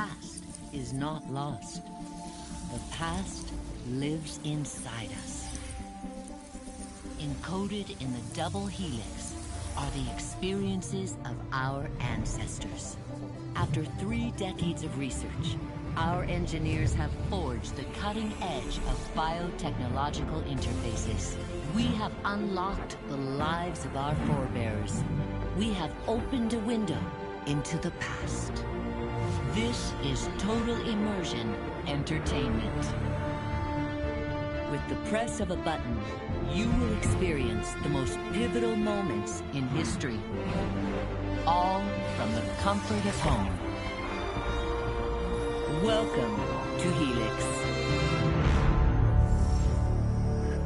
past is not lost. The past lives inside us. Encoded in the double helix are the experiences of our ancestors. After 3 decades of research, our engineers have forged the cutting edge of biotechnological interfaces. We have unlocked the lives of our forebears. We have opened a window into the past. This is Total Immersion Entertainment. With the press of a button, you will experience the most pivotal moments in history. All from the comfort of home. Welcome to Helix,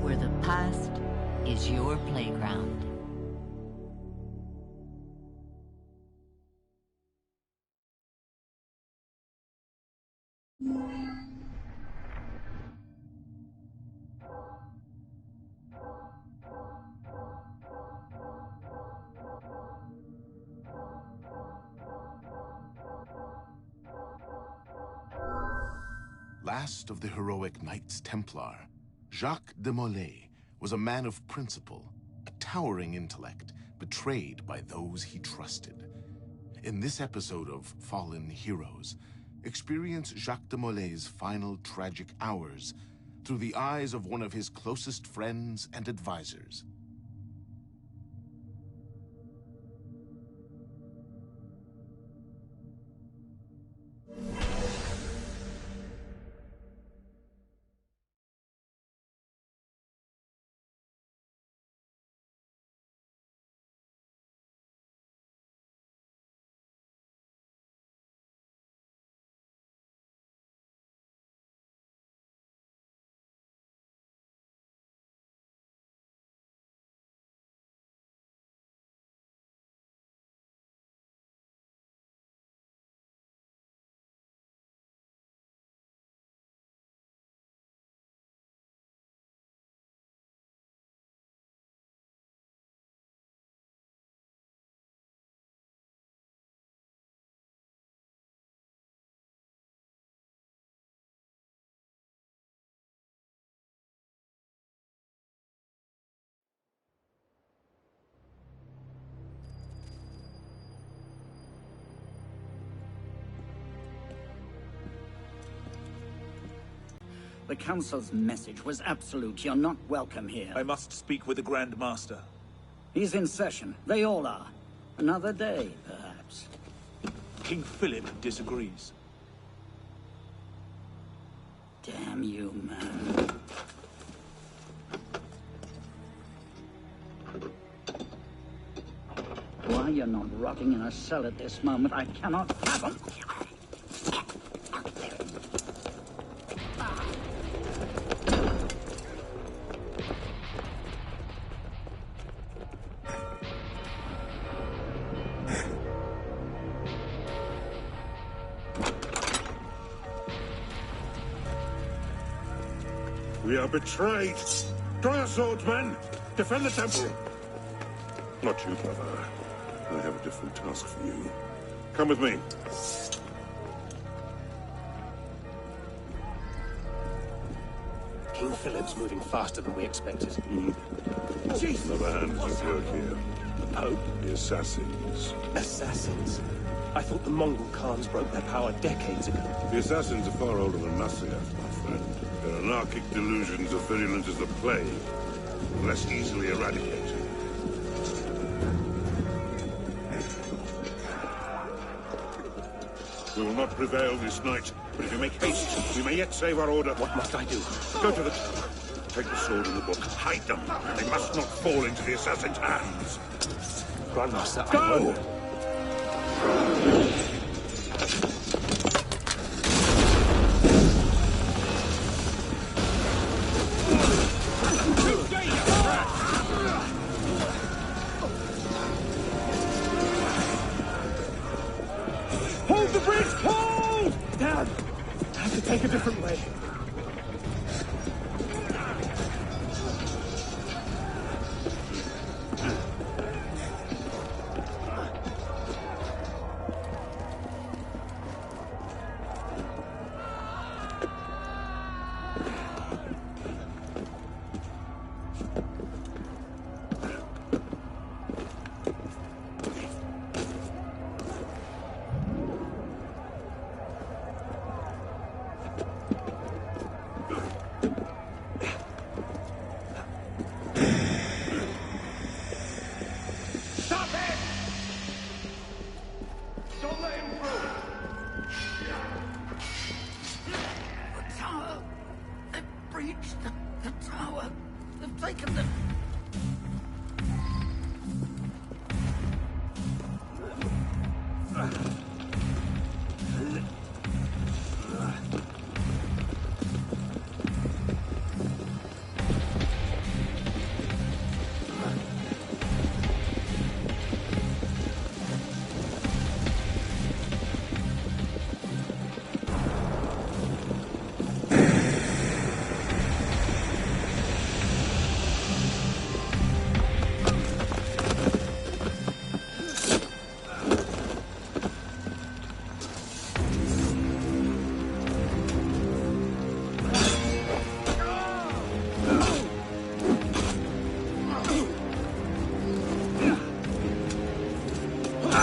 where the past is your playground. Last of the heroic Knights Templar, Jacques de Molay was a man of principle, a towering intellect, betrayed by those he trusted. In this episode of Fallen Heroes, experience Jacques de Molay's final tragic hours through the eyes of one of his closest friends and advisors. The Council's message was absolute. You're not welcome here. I must speak with the Grand Master. He's in session. They all are. Another day, perhaps. King Philip disagrees. Damn you, man. Why you're not rotting in a cell at this moment, I cannot fathom. We are betrayed. Draw your swords, men. Defend the temple. Not you, brother. I have a different task for you. Come with me. King Philip's moving faster than we expected. Jesus! Another hand is at work here. The Pope? The assassins. Assassins? I thought the Mongol Khans broke their power decades ago. The assassins are far older than Masyaf, my friend. Their anarchic delusions are virulent as the plague, less easily eradicated. We will not prevail this night, but if you make haste, we may yet save our order. What must I do? Go to the tower. Take the sword and the book. Hide them. They must not fall into the assassin's hands. Grandmaster, Go! I will. Hold the bridge! Hold! Dad! I have to take a different way. You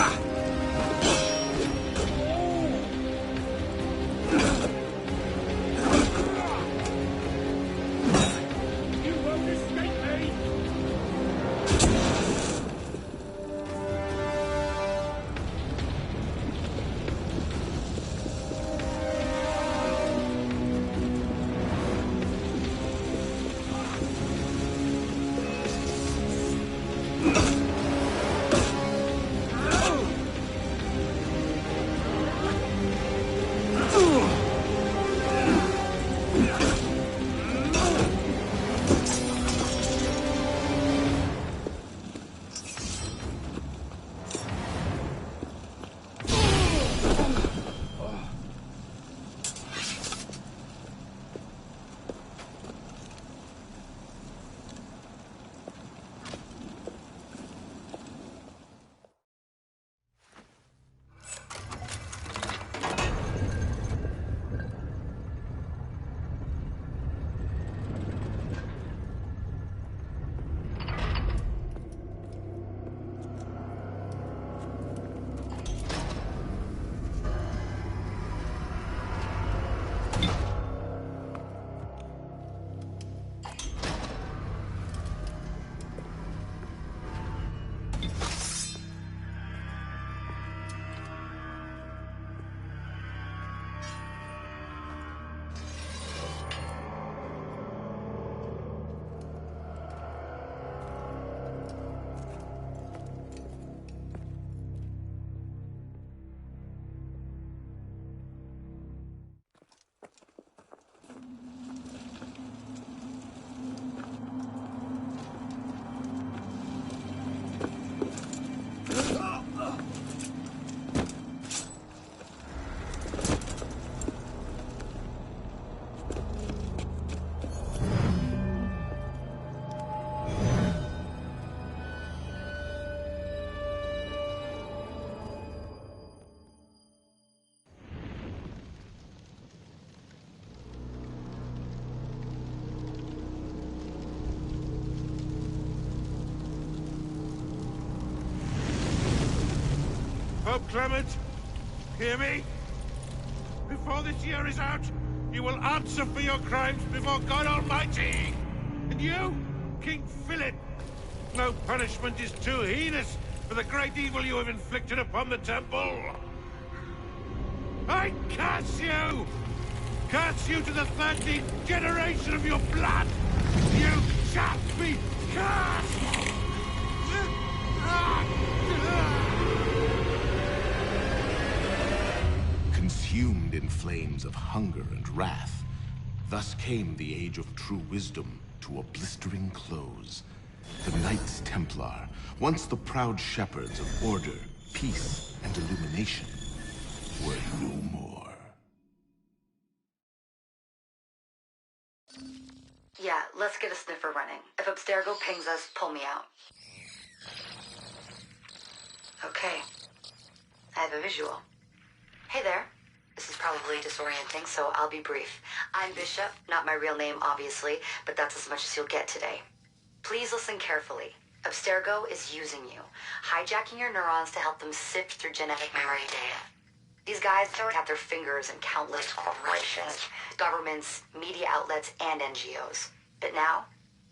won't escape me! Pope Clement, hear me? Before this year is out, you will answer for your crimes before God Almighty! And you, King Philip, no punishment is too heinous for the great evil you have inflicted upon the temple! I curse you! Curse you to the 13th generation of your blood! You shall be cursed! Consumed in flames of hunger and wrath, thus came the age of true wisdom to a blistering close. The Knights Templar, once the proud shepherds of order, peace, and illumination, were no more. Yeah, let's get a sniffer running. If Abstergo pings us, pull me out. Okay. I have a visual. Hey there. This is probably disorienting, so I'll be brief. I'm Bishop, not my real name, obviously, but that's as much as you'll get today. Please listen carefully. Abstergo is using you, hijacking your neurons to help them sift through genetic memory data. These guys have their fingers in countless corporations, governments, media outlets, and NGOs. But now,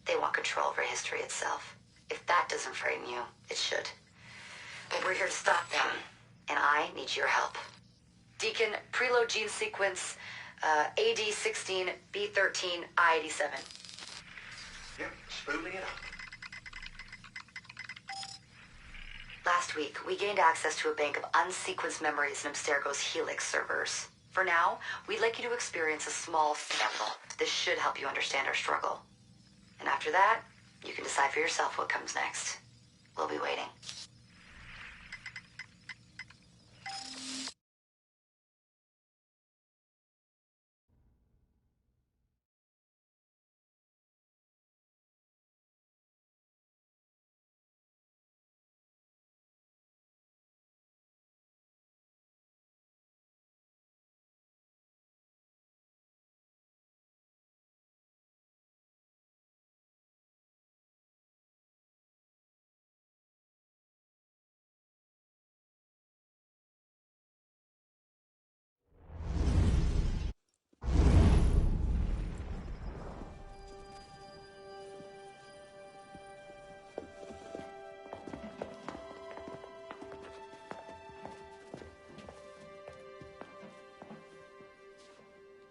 they want control over history itself. If that doesn't frame you, it should. But we're here to stop them, and I need your help. Deacon, preload gene sequence, AD16, B13, I87. Yep, spooling it up. Last week, we gained access to a bank of unsequenced memories in Abstergo's Helix servers. For now, we'd like you to experience a small sample. This should help you understand our struggle. And after that, you can decide for yourself what comes next. We'll be waiting.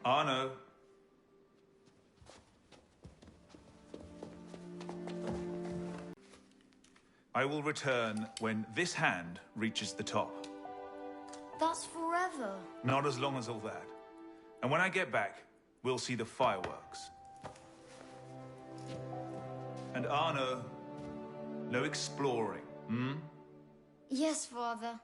Arno. I will return when this hand reaches the top. That's forever. Not as long as all that. And when I get back, we'll see the fireworks. And Arno, no exploring, hmm? Yes, Father.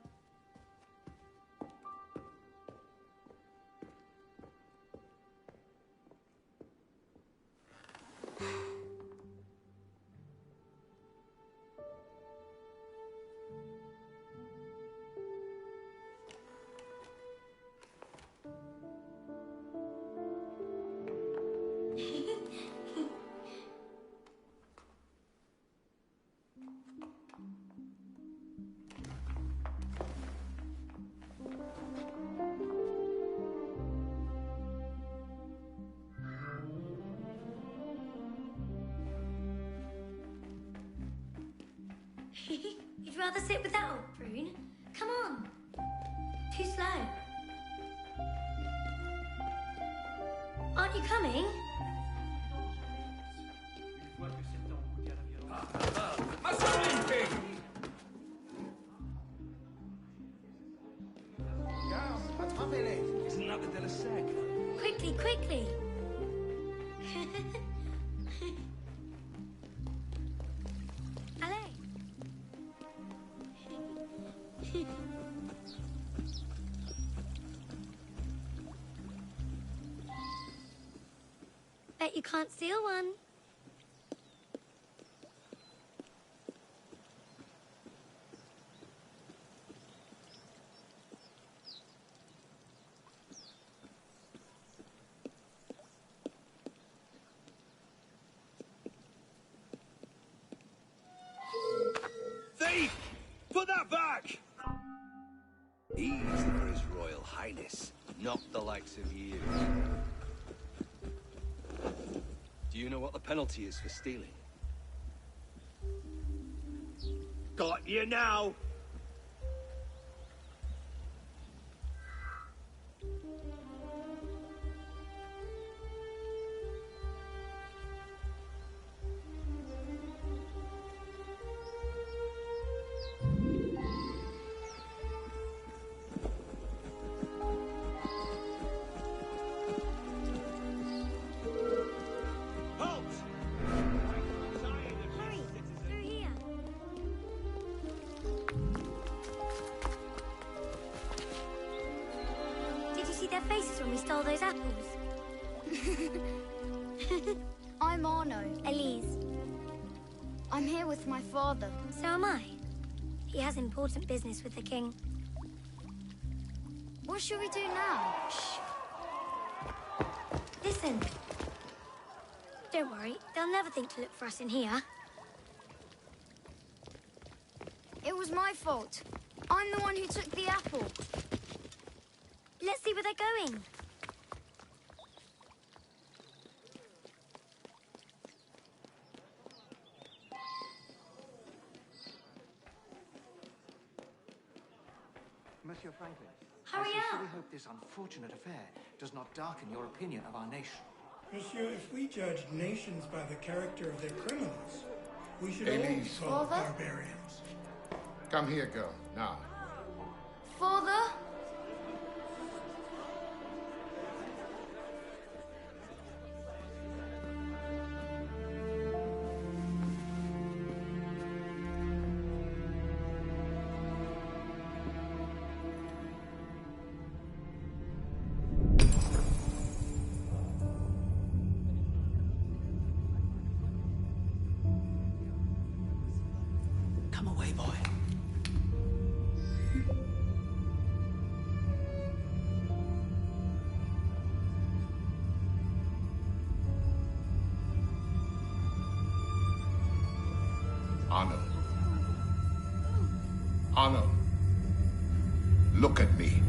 You'd rather sit without, Prune? Come on. Too slow. Aren't you coming? Quickly, quickly. Allez. Bet you can't steal one. Thief! Put that back! Easy for His Royal Highness, not the likes of you. Do you know what the penalty is for stealing? Got you now! Their faces when we stole those apples. I'm Arno. Elise. I'm here with my father. So am I. He has important business with the king. What shall we do now? Shh. Listen. Don't worry, they'll never think to look for us in here. It was my fault. I'm the one who took the apple. Let's see where they're going. Monsieur Franklin, Hurry I sincerely up. hope this unfortunate affair does not darken your opinion of our nation. Monsieur, if we judged nations by the character of their criminals, we should all be Elise. called Father? barbarians. Come here, girl, now. Father? Come away, boy. Arno. Arno. Look at me.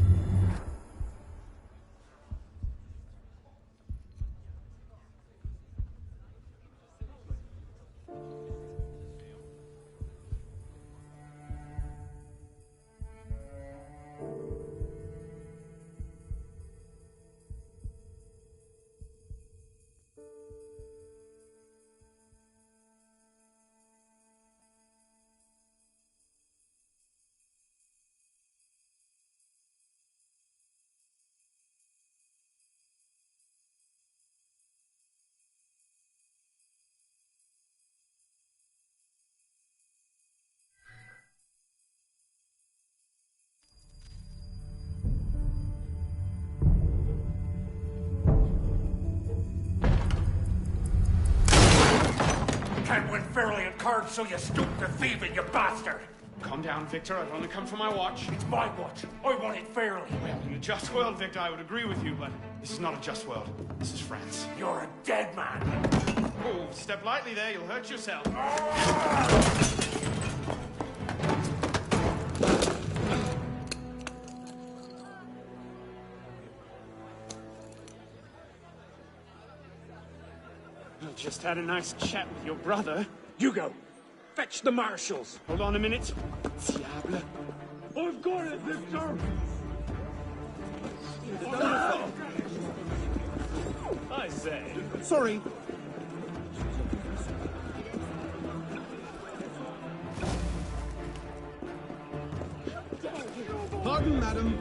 fairly on cards, so you stoop to thieving, you bastard! Calm down, Victor. I've only come for my watch. It's my watch. I want it fairly. Well, in a just world, Victor, I would agree with you, but this is not a just world. This is France. You're a dead man. Oh, step lightly there. You'll hurt yourself. I just had a nice chat with your brother. You go. Fetch the marshals. Hold on a minute. Diable. I've got it, Victor! I say. Sorry. Pardon, madam.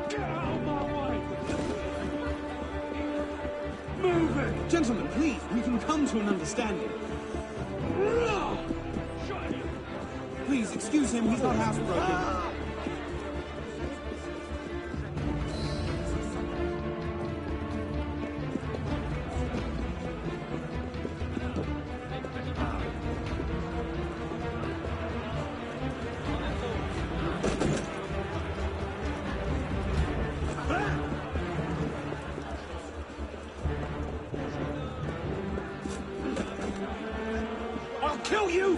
Get out of my way! Move it! Gentlemen, please, we can come to an understanding. Please, excuse him, he's not housebroken. I'll kill you!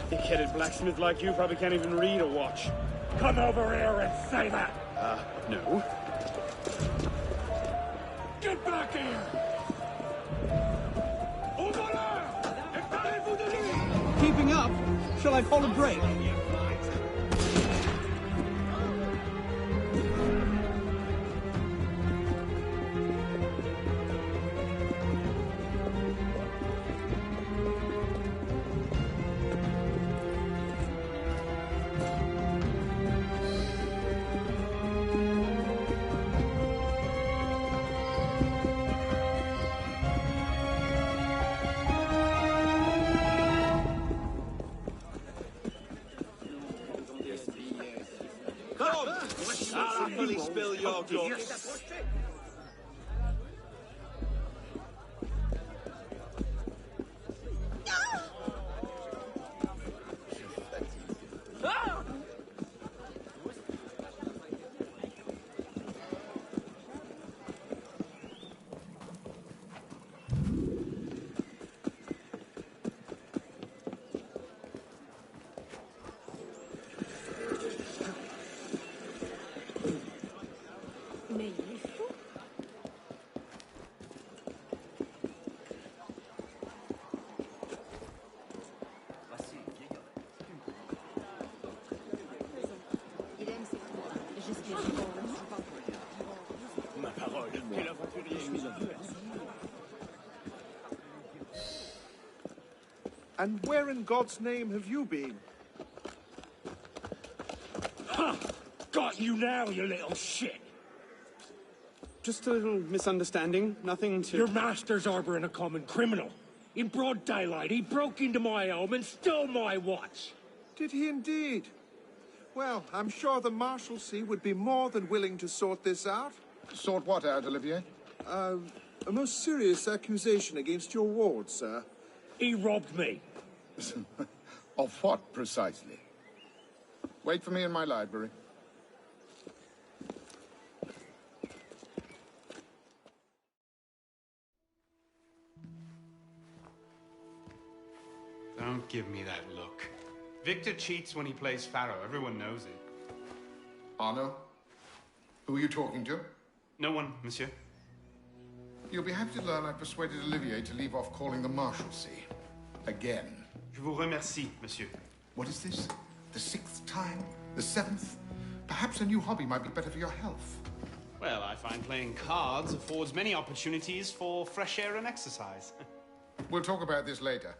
Thick-headed blacksmith like you probably can't even read a watch. Come over here and say that! No. Get back here! Keeping up? Shall I call a break? Spill your guts. And where in God's name have you been? Ha! Got you now, you little shit! Just a little misunderstanding, nothing to... Your master's harboring a common criminal. In broad daylight, he broke into my home and stole my watch. Did he indeed? Well, I'm sure the Marshalsea would be more than willing to sort this out. Sort what out, Olivier? A most serious accusation against your ward, sir. He robbed me. Of what, precisely? Wait for me in my library. Don't give me that look. Victor cheats when he plays Pharaoh. Everyone knows it. Arno? Who are you talking to? No one, monsieur. You'll be happy to learn I persuaded Olivier to leave off calling the Marshalsea. Again. Je vous remercie, monsieur. What is this? The 6th time? The 7th? Perhaps a new hobby might be better for your health. Well, I find playing cards affords many opportunities for fresh air and exercise. We'll talk about this later.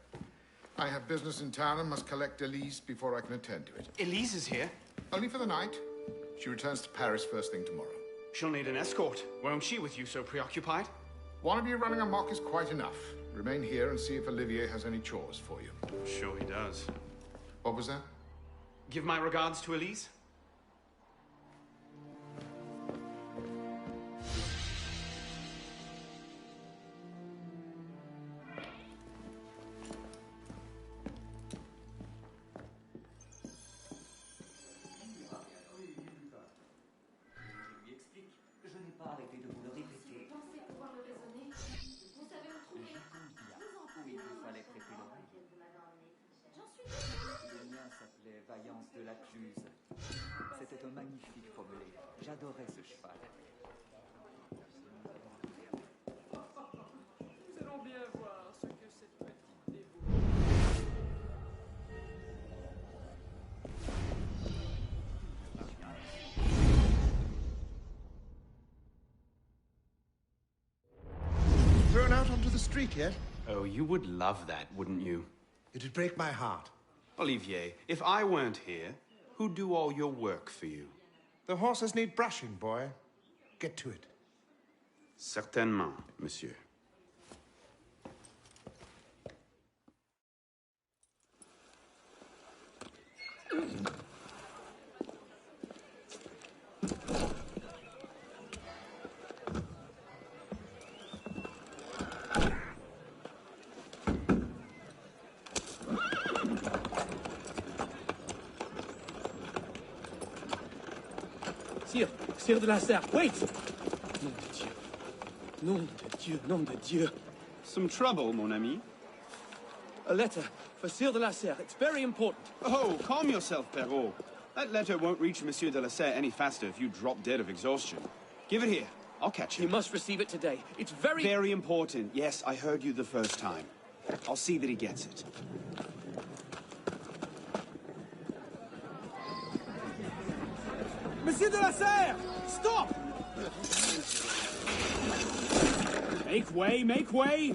I have business in town and must collect Elise before I can attend to it. Elise is here? Only for the night. She returns to Paris first thing tomorrow. She'll need an escort, won't she, with you so preoccupied? One of you running amok is quite enough. Remain here and see if Olivier has any chores for you. Sure he does. What was that? Give my regards to Elise. C'était un magnifique pommelé. J'adorais ce cheval. Nous allons bien voir ce que cette petite dévot... Thrown out onto the street yet? Oh, you would love that, wouldn't you? It'd break my heart. Olivier, if I weren't here, who'd do all your work for you? The horses need brushing, boy. Get to it. Certainement, monsieur. Sire de la Serre, wait! Nom de Dieu. Nom de Dieu, nom de Dieu. Some trouble, mon ami? A letter for Sire de la Serre. It's very important. Oh, calm yourself, Perrault. That letter won't reach Monsieur de la Serre any faster if you drop dead of exhaustion. Give it here. I'll catch him. You must receive it today. It's very... Very important. Yes, I heard you the first time. I'll see that he gets it. Monsieur de la Serre! Stop! Make way, make way!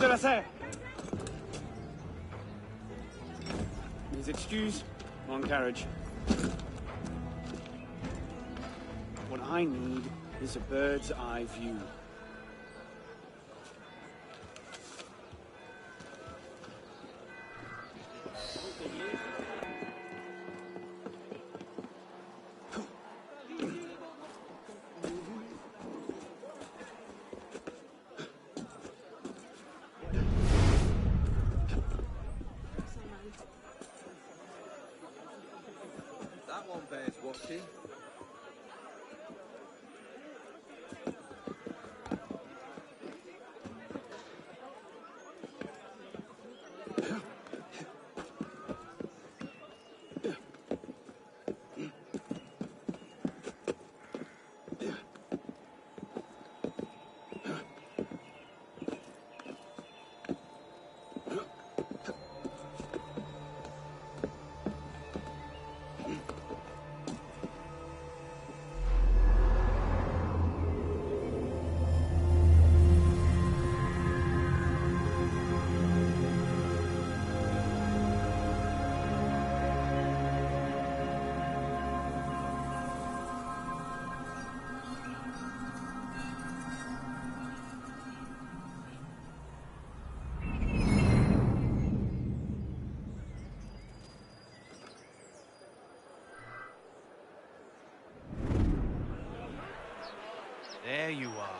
De la Serre. Please excuse. Wrong carriage. What I need is a bird's eye view. That one bears watching. There you are.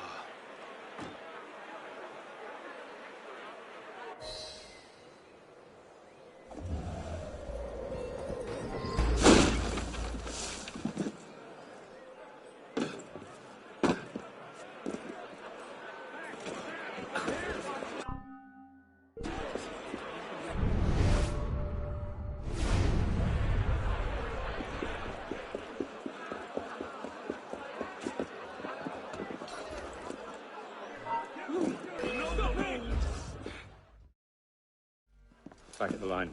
Back at the line.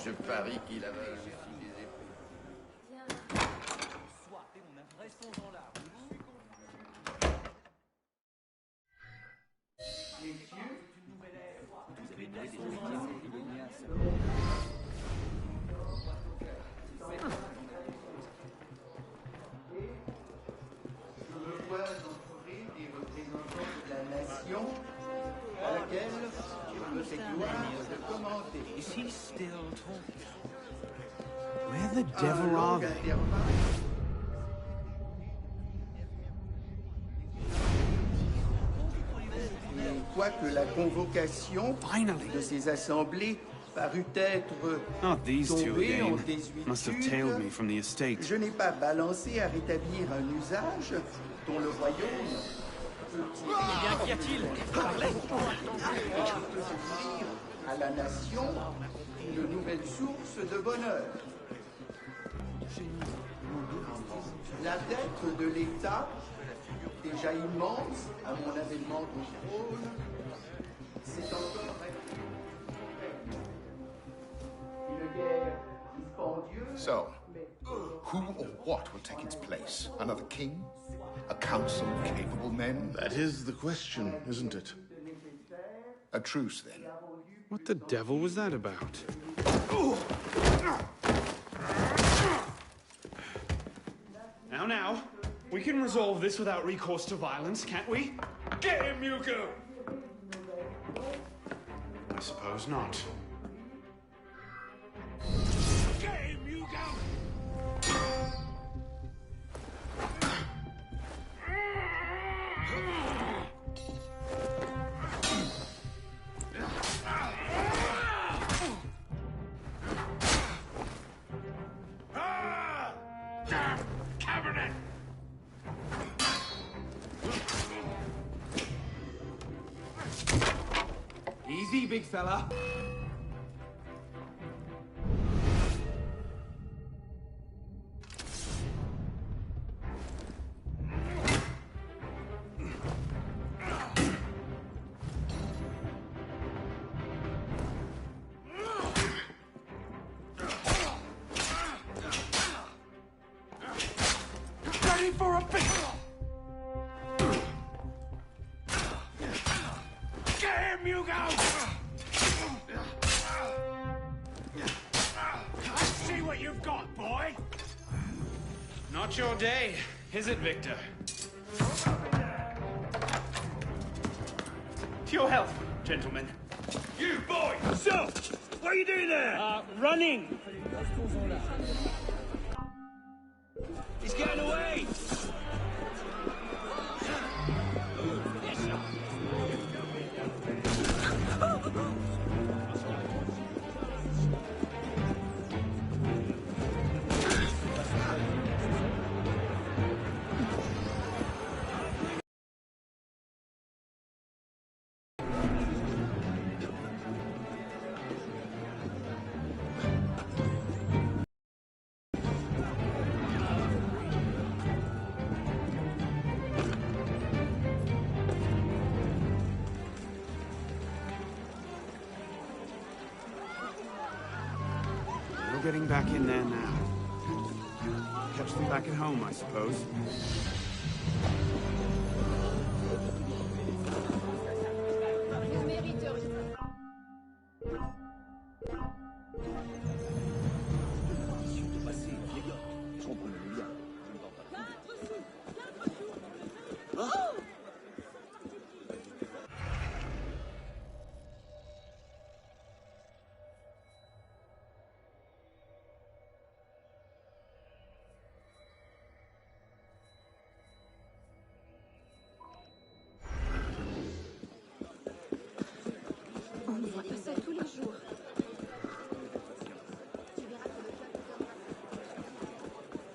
Je parie qu'il avait aussi des épaules. Je dois entourer des représentants de la nation à laquelle il me fait gloire de commenter. Is he still talking? Where the devil are they? Et quoique la convocation de ces assemblées parut être Not these two tombée en again. Must have tailed me from the estate. je n'ai pas balancé à rétablir un usage dont le royaume peut Qu'y a-t-il? à la nation une nouvelle source de bonheur. La dette de l'État, déjà immense à mon avènement au trône, c'est encore une guerre dispendieuse. So, who or what will take its place? Another king? A council of capable men? That is the question, isn't it? A truce, then. What the devil was that about? Now, we can resolve this without recourse to violence, can't we? Get him, Yuko! I suppose not. Get him, Hugo! Damn cabinet! Easy, big fella. Ready for a beat! Get him, Hugo! I see what you've got, boy! Not your day, is it, Victor? To your health, gentlemen. You boy! So, what are you doing there? Running. He's getting away. No getting back in there now. Catch them back at home, I suppose. On ne voit pas ça tous les jours.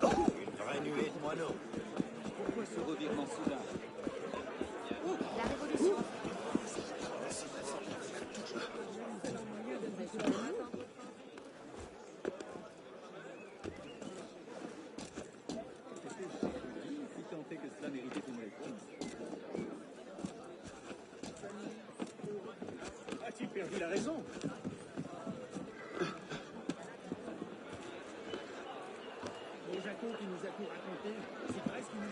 Une vraie nuée de moineaux. Pourquoi ce revirement soudain? La révolution. Si tant est que cela méritait une réponse. As-tu perdu la raison? Les Jaco qui nous a tout raconté, c'est vrai ce qu'il nous a...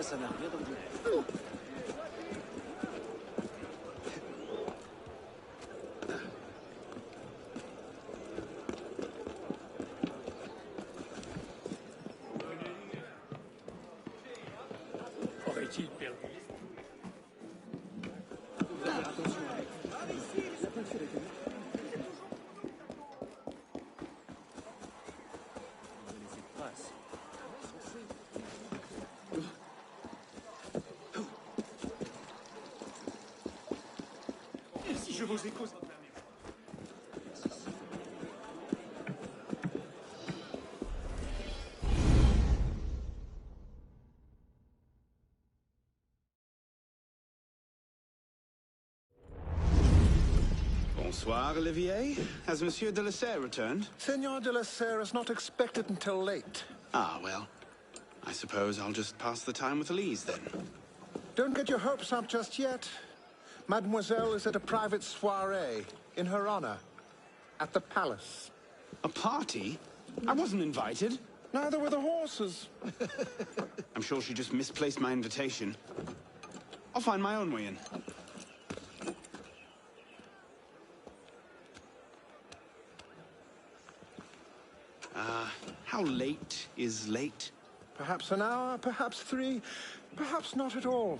Ça n'a rien d'ordinaire. Aurait-il perdu? Attention. La peinture est Si je vous écoute... Bonsoir, Olivier. Has Monsieur de la Serre returned? Senor de la Serre is not expected until late. Ah, well, I suppose I'll just pass the time with Elise, then. Don't get your hopes up just yet. Mademoiselle is at a private soiree in her honor at the palace. A party? I wasn't invited. Neither were the horses. I'm sure she just misplaced my invitation. I'll find my own way in. How late is late? Perhaps an hour, perhaps 3, perhaps not at all.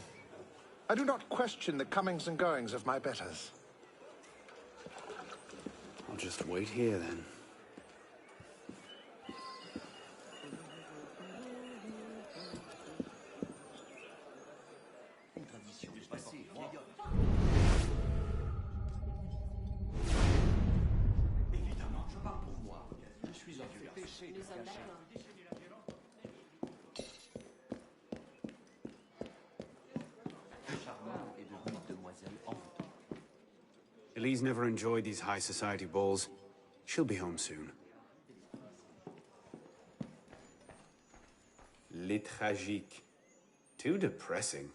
I do not question the comings and goings of my betters. I'll just wait here, then. Évidemment, je parle pour moi. Je suis un vieux garçon. Nous sommes d'accord. Elise never enjoyed these high society balls. She'll be home soon. Les tragiques. Too depressing.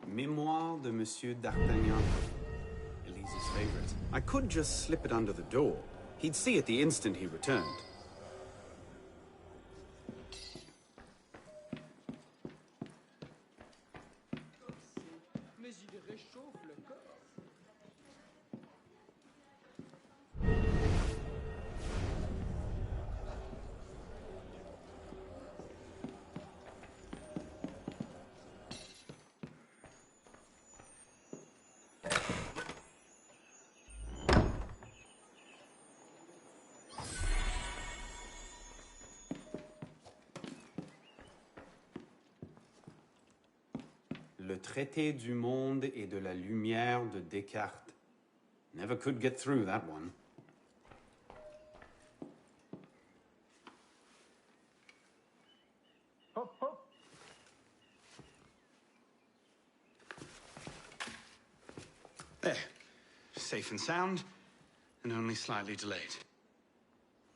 Mémoire de Monsieur d'Artagnan. Elise's favorite. I could just slip it under the door. He'd see it the instant he returned. Le traité du monde et de la lumière de Descartes. Never could get through that one. Hop, hop. There. Safe and sound, and only slightly delayed.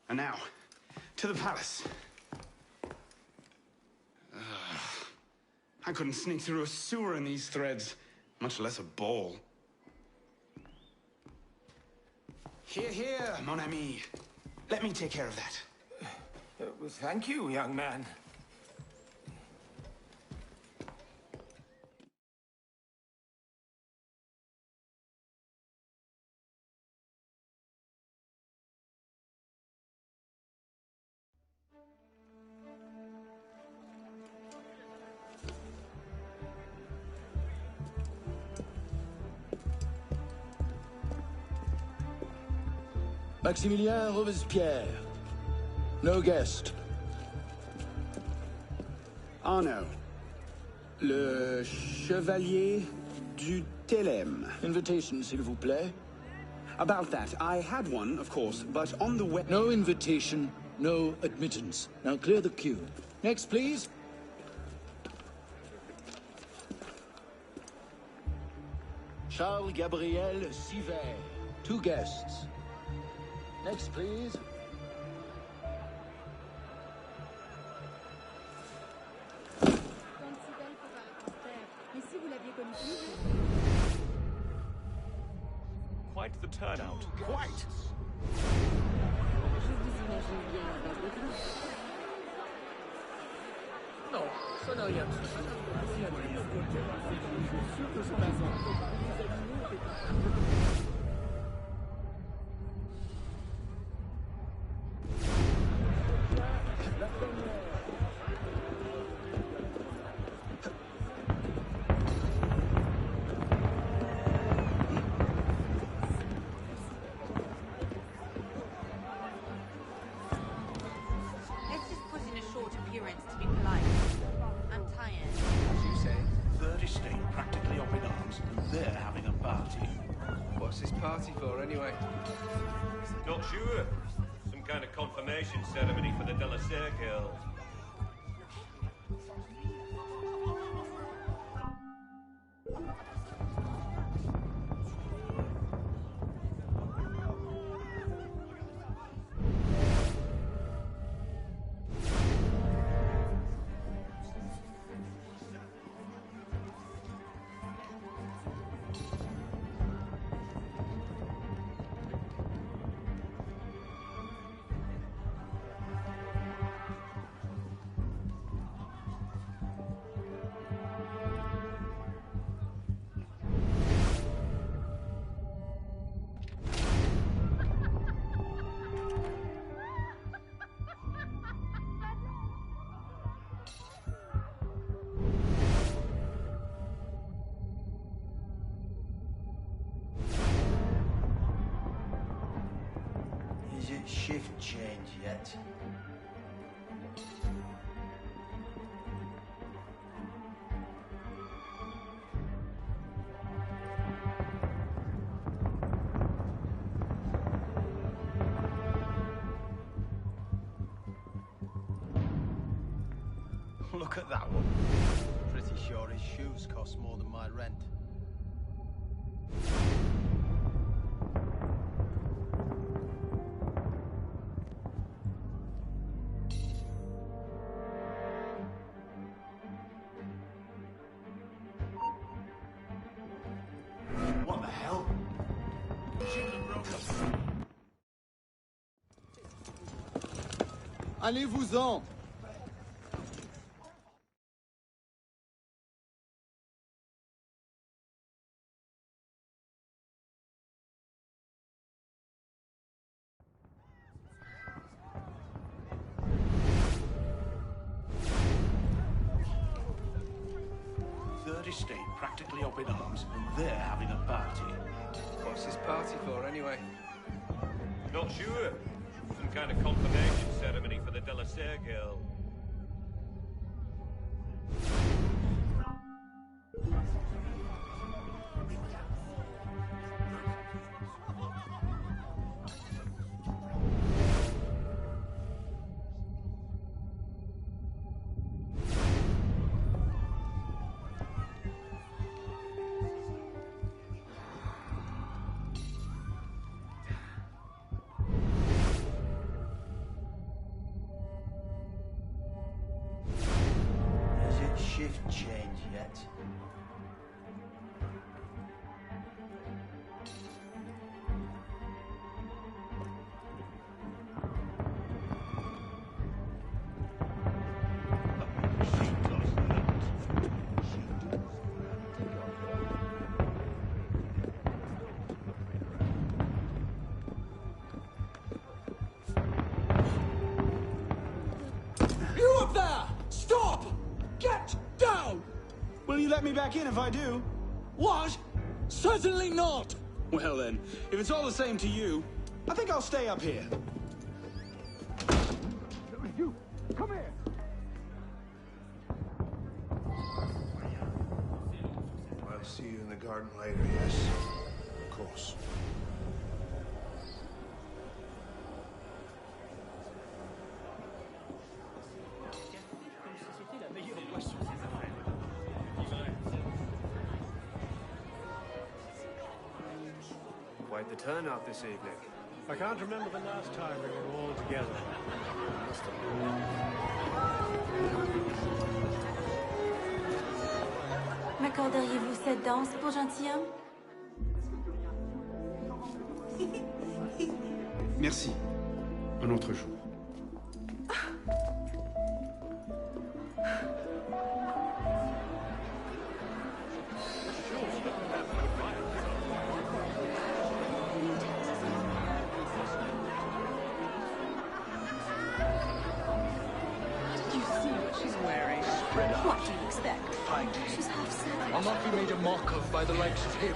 And now, to the palace. I couldn't sneak through a sewer in these threads, much less a ball. Here, here, mon ami. Let me take care of that. Well, thank you, young man. Maximilien Robespierre. No guest. Arno. Le Chevalier du Télème. Invitation, s'il vous plaît. About that, I had one, of course, but on the way... No invitation, no admittance. Now clear the queue. Next, please. Charles Gabriel Siver. 2 guests. Next, please. Quite the turnout. Quite. Non, ça n'a rien de Not sure. Some kind of confirmation ceremony for the De La Serre girls. Is it shift change yet? Look at that one. Pretty sure his shoes cost more than my rent. What the hell? Allez-vous-en! Third Estate practically up in arms, and they're having a party. What's this party for, anyway? Not sure. Some kind of confirmation ceremony for the De La Serre girl. Shift change yet? You up there! Stop! Get down! Will you let me back in if I do? What? Certainly not! Well then, if it's all the same to you, I think I'll stay up here. You, come here! I'll see you in the garden later, yes? Of course. Quite the turnout this evening. I can't remember the last time we were all together. Must have M'accorderiez-vous cette danse pour gentilhomme? Merci. Un autre jour. What do you expect? She's half savage. I'll not be made a mock of by the likes of him.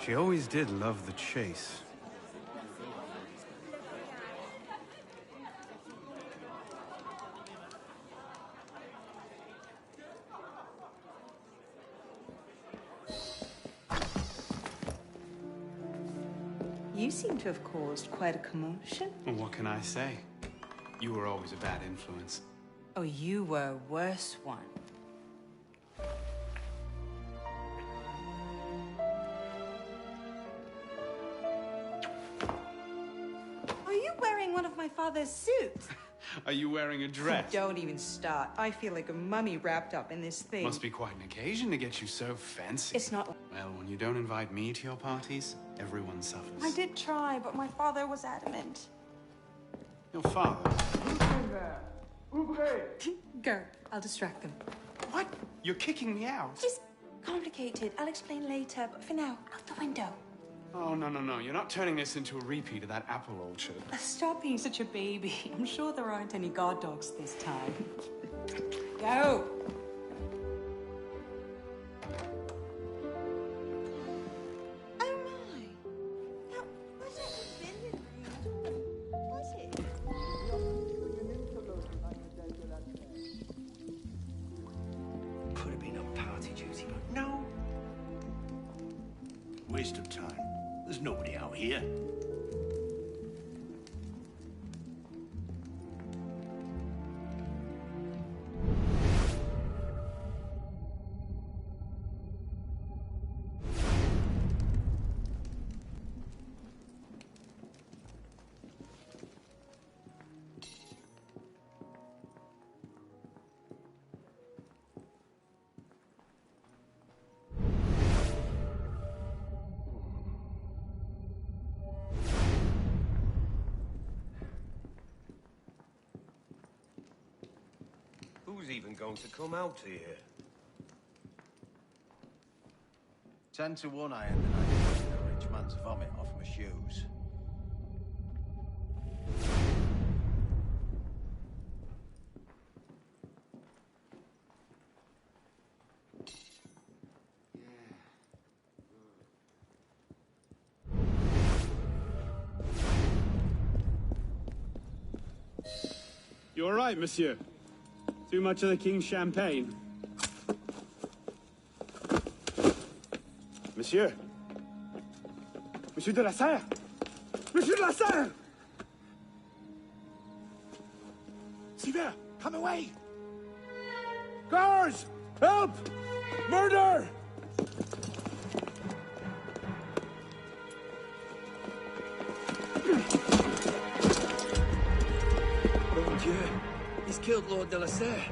She always did love the chase. You seem to have caused quite a commotion. Well, what can I say? You were always a bad influence. Oh, you were a worse one. Are you wearing one of my father's suits? Are you wearing a dress? Don't even start. I feel like a mummy wrapped up in this thing. Must be quite an occasion to get you so fancy. It's not. Well, when you don't invite me to your parties, everyone suffers. I did try, but my father was adamant. Your father? Go. I'll distract them. What? You're kicking me out? It's complicated. I'll explain later, but for now, out the window. Oh, no, no, no. You're not turning this into a repeat of that apple orchard. Stop being such a baby. I'm sure there aren't any guard dogs this time. Go! Oh my! Now, was it a billion? Was it? Could have been on party duty, but no. Waste of time. There's nobody out here. even going to come out here. 10 to 1 I ended up getting a rich man's vomit off my shoes. You all right, monsieur? Too much of the king's champagne? Monsieur? Monsieur de la Serre? Monsieur de la Serre! Sivert, come away! Guards! Help! Murder! Mon Dieu! He's killed Lord de la Serre.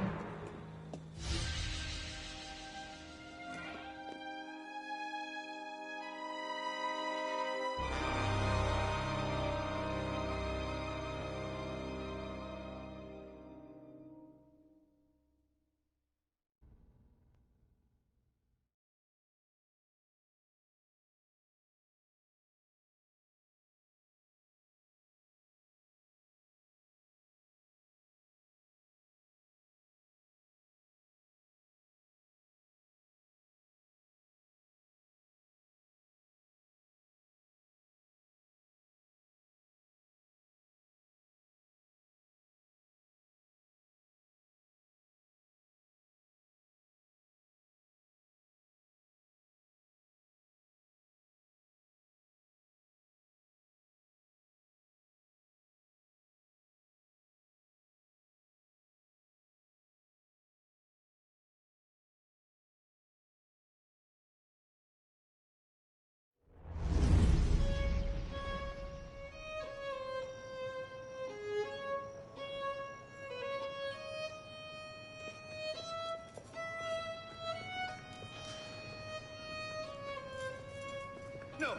No!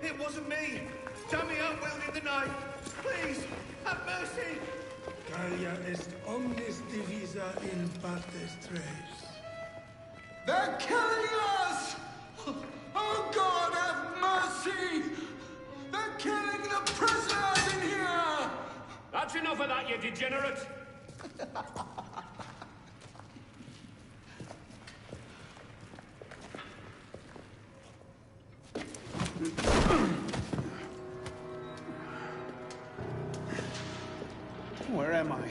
It wasn't me! Tommy out wielding the knife! Please, have mercy! Gallia est omnis divisa in partes tres. They're killing us! Oh God, have mercy! They're killing the prisoners in here! That's enough of that, you degenerate! Where am I?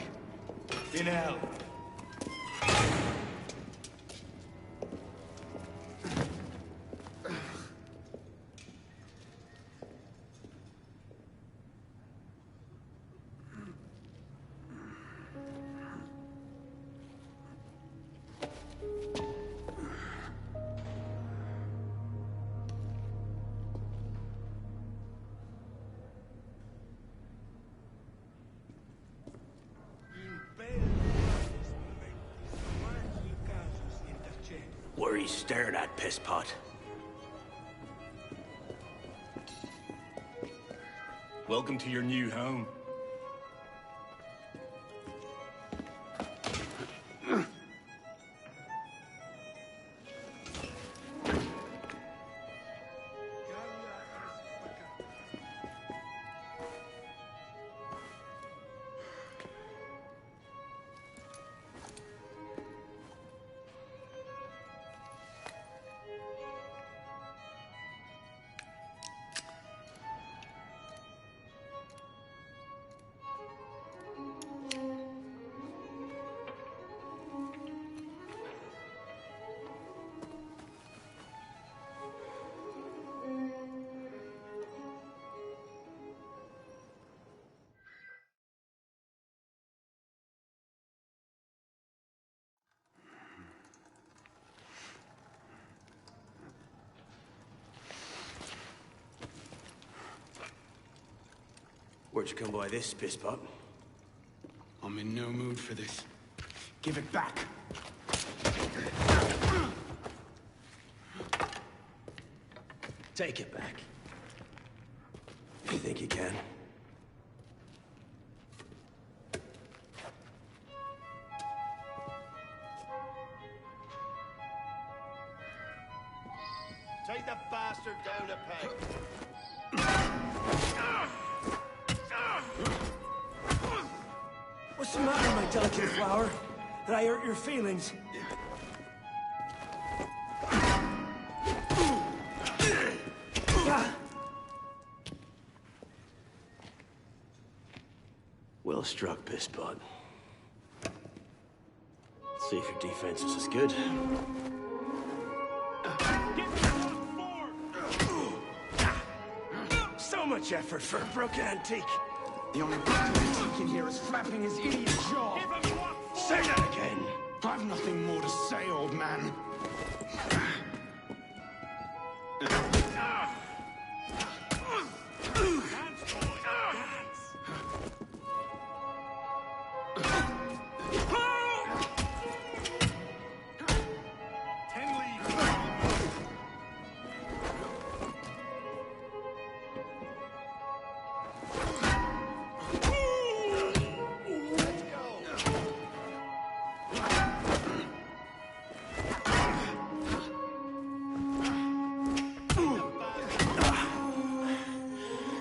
In hell. What are you staring at, pisspot? Welcome to your new home. Where'd you come by this, pisspot? I'm in no mood for this. Give it back! Take it back. You think you can? master down a peg. What's the matter, my delicate flower? Did I hurt your feelings? Well struck, Pisspot. See if your defense is as good. So much effort for a broken antique. The only broken antique in here is flapping his idiot jaw. Say that again. I've nothing more to say, old man.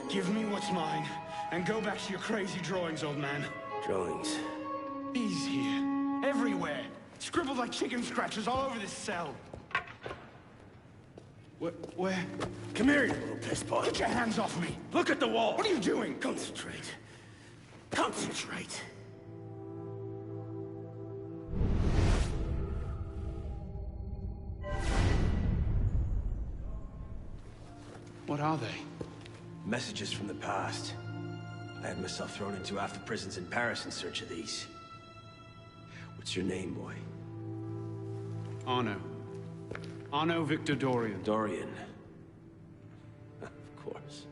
Give me what's mine, and go back to your crazy drawings, old man. Drawings? He's here. Everywhere. Scribbled like chicken scratches all over this cell. Where? Come here, you little pisspot. Get your hands off me! Look at the wall! What are you doing? Concentrate. Concentrate. What are they? Messages from the past. I had myself thrown into half the prisons in Paris in search of these. What's your name, boy? Arno. Arno Victor Dorian. Dorian. Of course.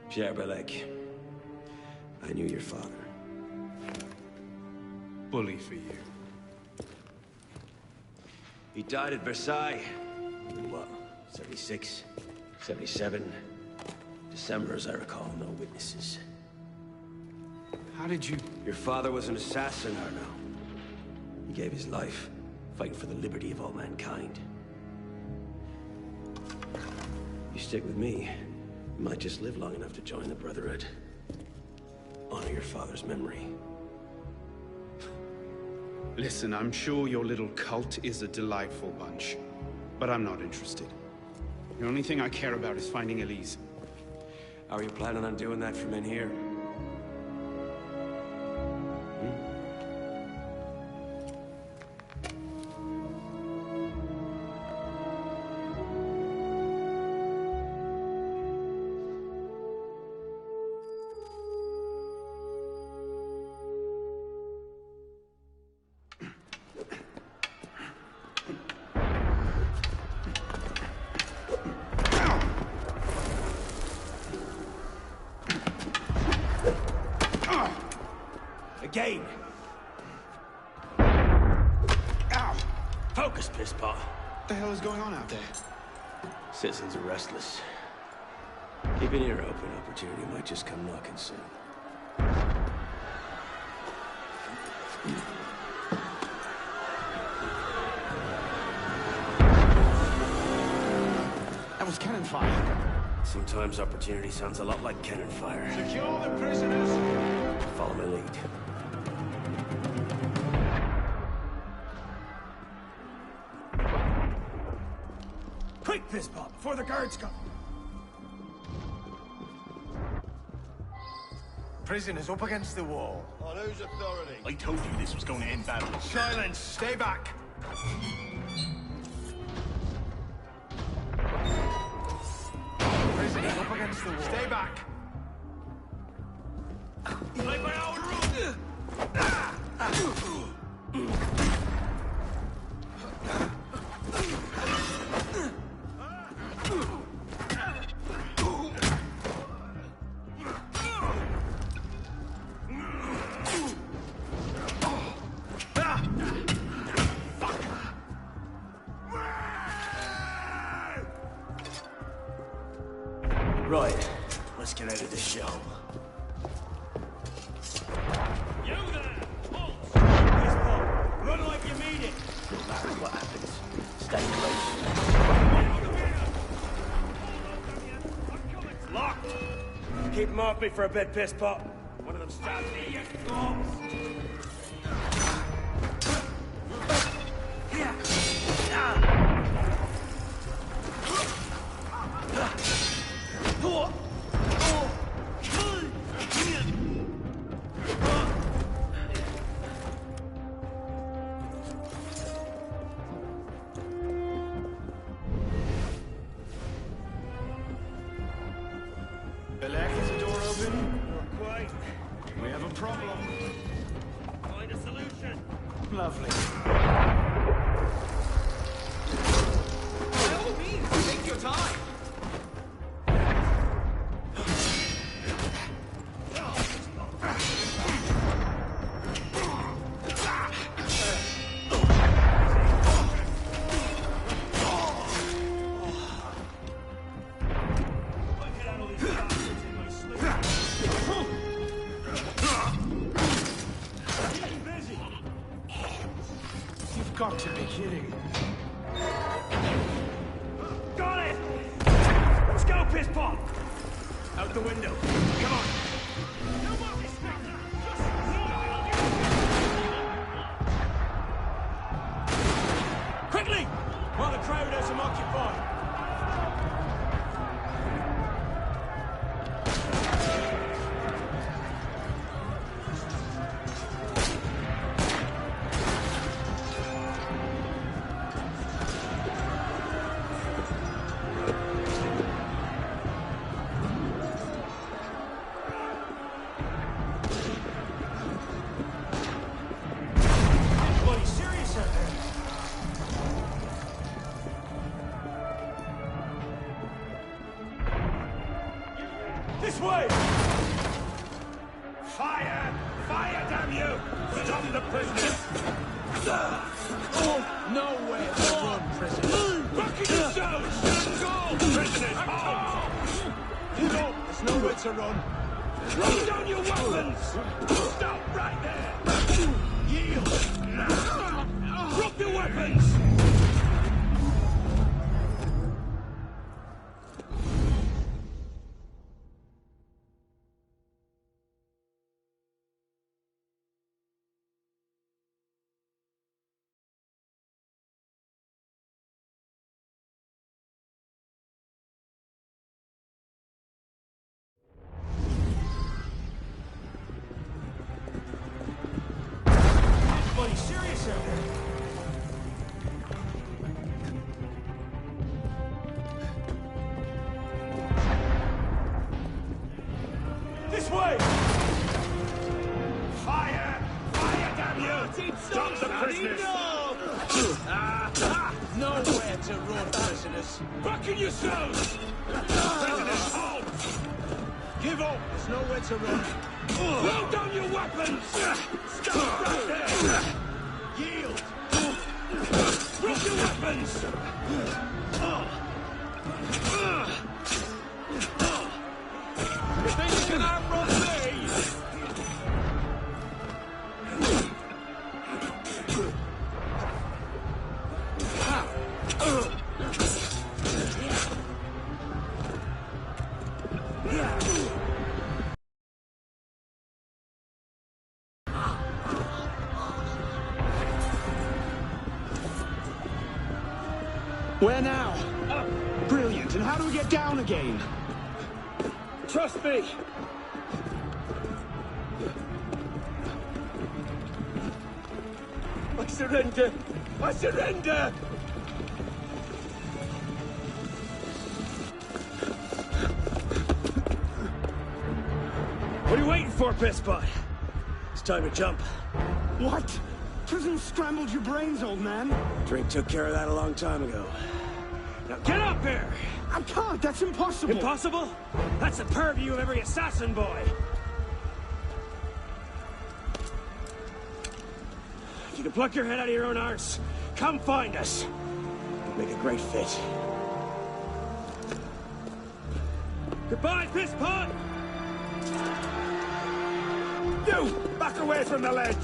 Pierre Belec. I knew your father. Bully for you. He died at Versailles. In what, 76? 77? December, as I recall, no witnesses. How did you... Your father was an assassin, Arno. He gave his life, fighting for the liberty of all mankind. You stick with me, you might just live long enough to join the Brotherhood. Honor your father's memory. Listen, I'm sure your little cult is a delightful bunch, but I'm not interested. The only thing I care about is finding Elise. How are you planning on doing that from in here? Again! Ow! Focus, Pisspot. What the hell is going on out there? Citizens are restless. Keep an ear open. Opportunity might just come knocking soon. That was cannon fire. Sometimes opportunity sounds a lot like cannon fire. Secure the prisoners! Follow my lead. Quick, Pisspot, before the guards come! Prisoners up against the wall. On whose authority? I told you this was going to end badly. Silence! Stay back! Prisoners up against the wall. Stay back! Play by our rules! Right, let's get out of this shell. You there! Halt! Run like you mean it! No matter what happens, stay close. Keep him off me for a bit, piss pot. One of them stabs me, you corpse! Belek, is the door open? Not quite. We have a problem. Find a solution. Lovely. By all means, take your time. You've got to be kidding. Got it! Let's go, piss pot! Out the window. Come on. Quickly! While the crowd has them occupied. Bloody serious out there. This way! Fire! Fire, damn you! Stop the prisoners! Nowhere to run, prisoners. Bucket yourselves! Go! Prisoners, hold! Give up. There's nowhere to run. Throw down your weapons! Stop right there! Yield! Drop your weapons! Bloody serious out there. This way! Fire! Fire, damn you! Stop the prisoners! Nowhere to run, prisoners. Bucking yourselves! Prisoners, hold! Give up. There's nowhere to run. Throw down your weapons! Stop right there! Yield! Drop your weapons! You think you can outrun me? Where now? Brilliant. And how do we get down again? Trust me! I surrender! I surrender! What are you waiting for, Pisspot? It's time to jump. What? Prison scrambled your brains, old man. Drink took care of that a long time ago. Now get up here! I can't. That's impossible. Impossible? That's the purview of every assassin boy. If you can pluck your head out of your own arse, come find us. Make a great fit. Goodbye, Pisspot! You! Back away from the ledge!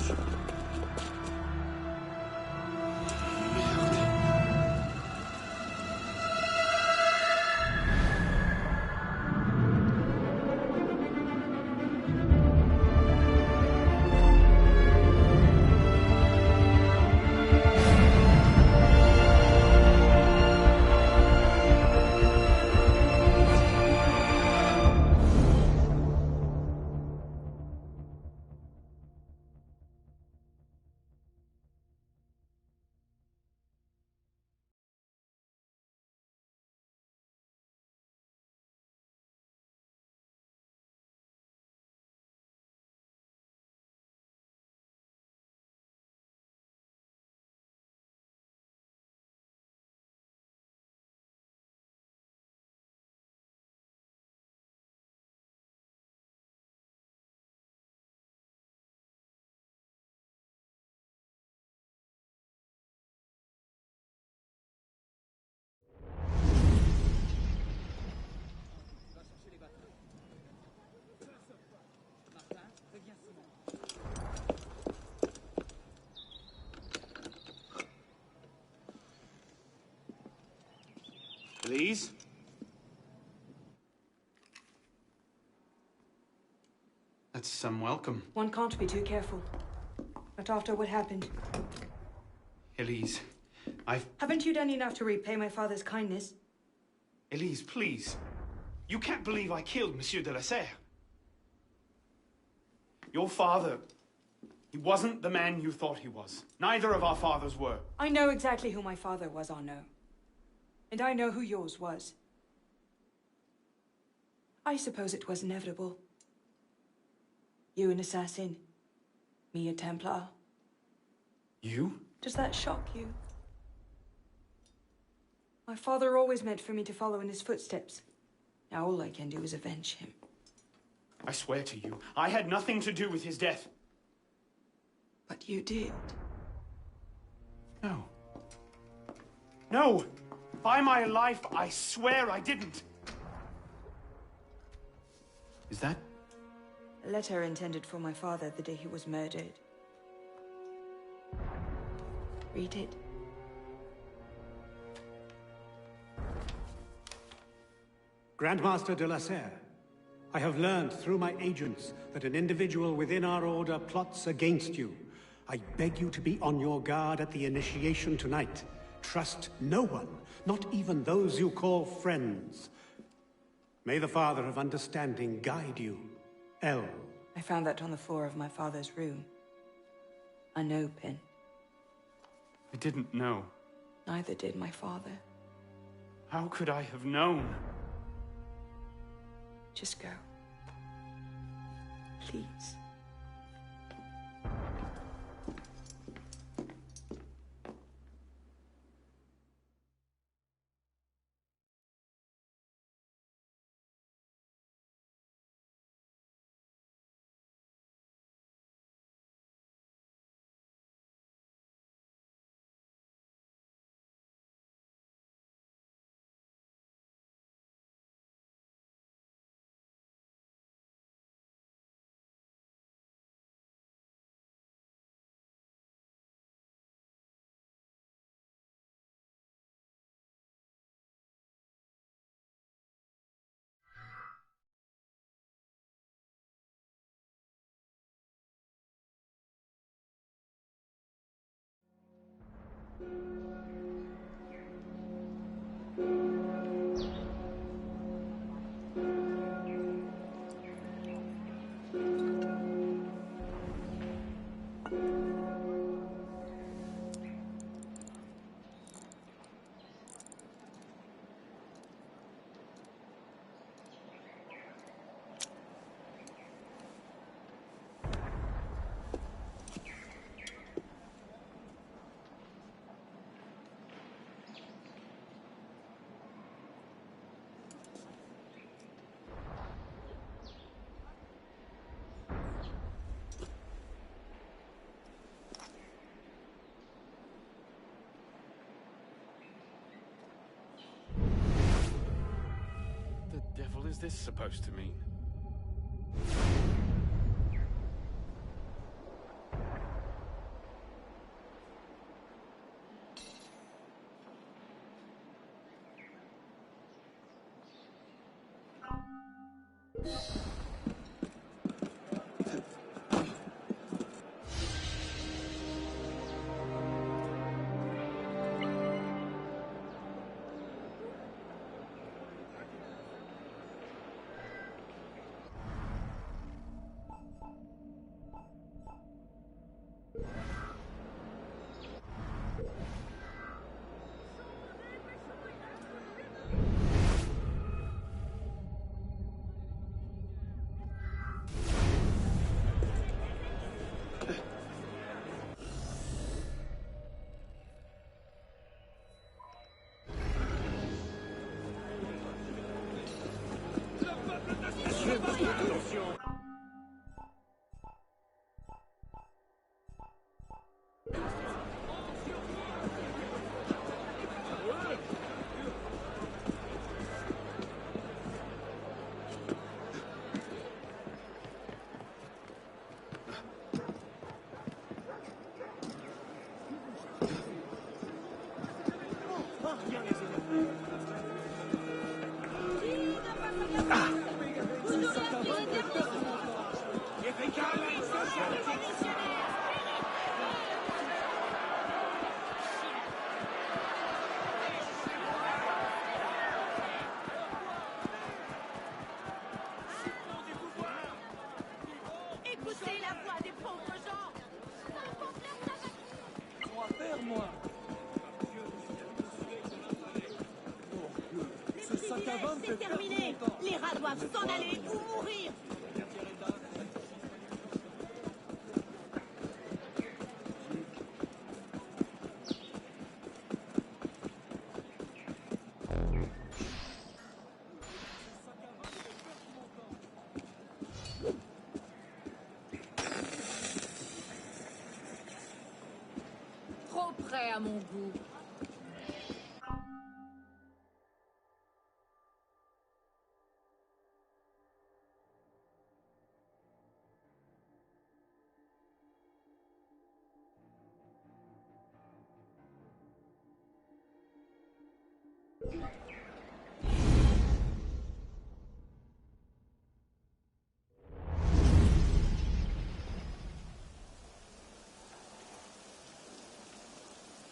That's some welcome. One can't be too careful. Not after what happened. Elise, Haven't you done enough to repay my father's kindness? Elise, please. You can't believe I killed Monsieur de la Serre. Your father, he wasn't the man you thought he was. Neither of our fathers were. I know exactly who my father was, Arnaud. And I know who yours was. I suppose it was inevitable. You an assassin, me a Templar. You? Does that shock you? My father always meant for me to follow in his footsteps. Now all I can do is avenge him. I swear to you, I had nothing to do with his death. But you did. No. No! By my life, I swear I didn't. Is that? A letter intended for my father the day he was murdered. Read it. Grandmaster de la Serre, I have learned through my agents that an individual within our order plots against you. I beg you to be on your guard at the initiation tonight. Trust no one, not even those you call friends. May the Father of Understanding guide you. L. I found that on the floor of my father's room. A no pin. I didn't know. Neither did my father. How could I have known? Just go. Please. What is this supposed to mean? C'est terminé. Les rats doivent s'en aller ou mourir. Trop près à mon goût.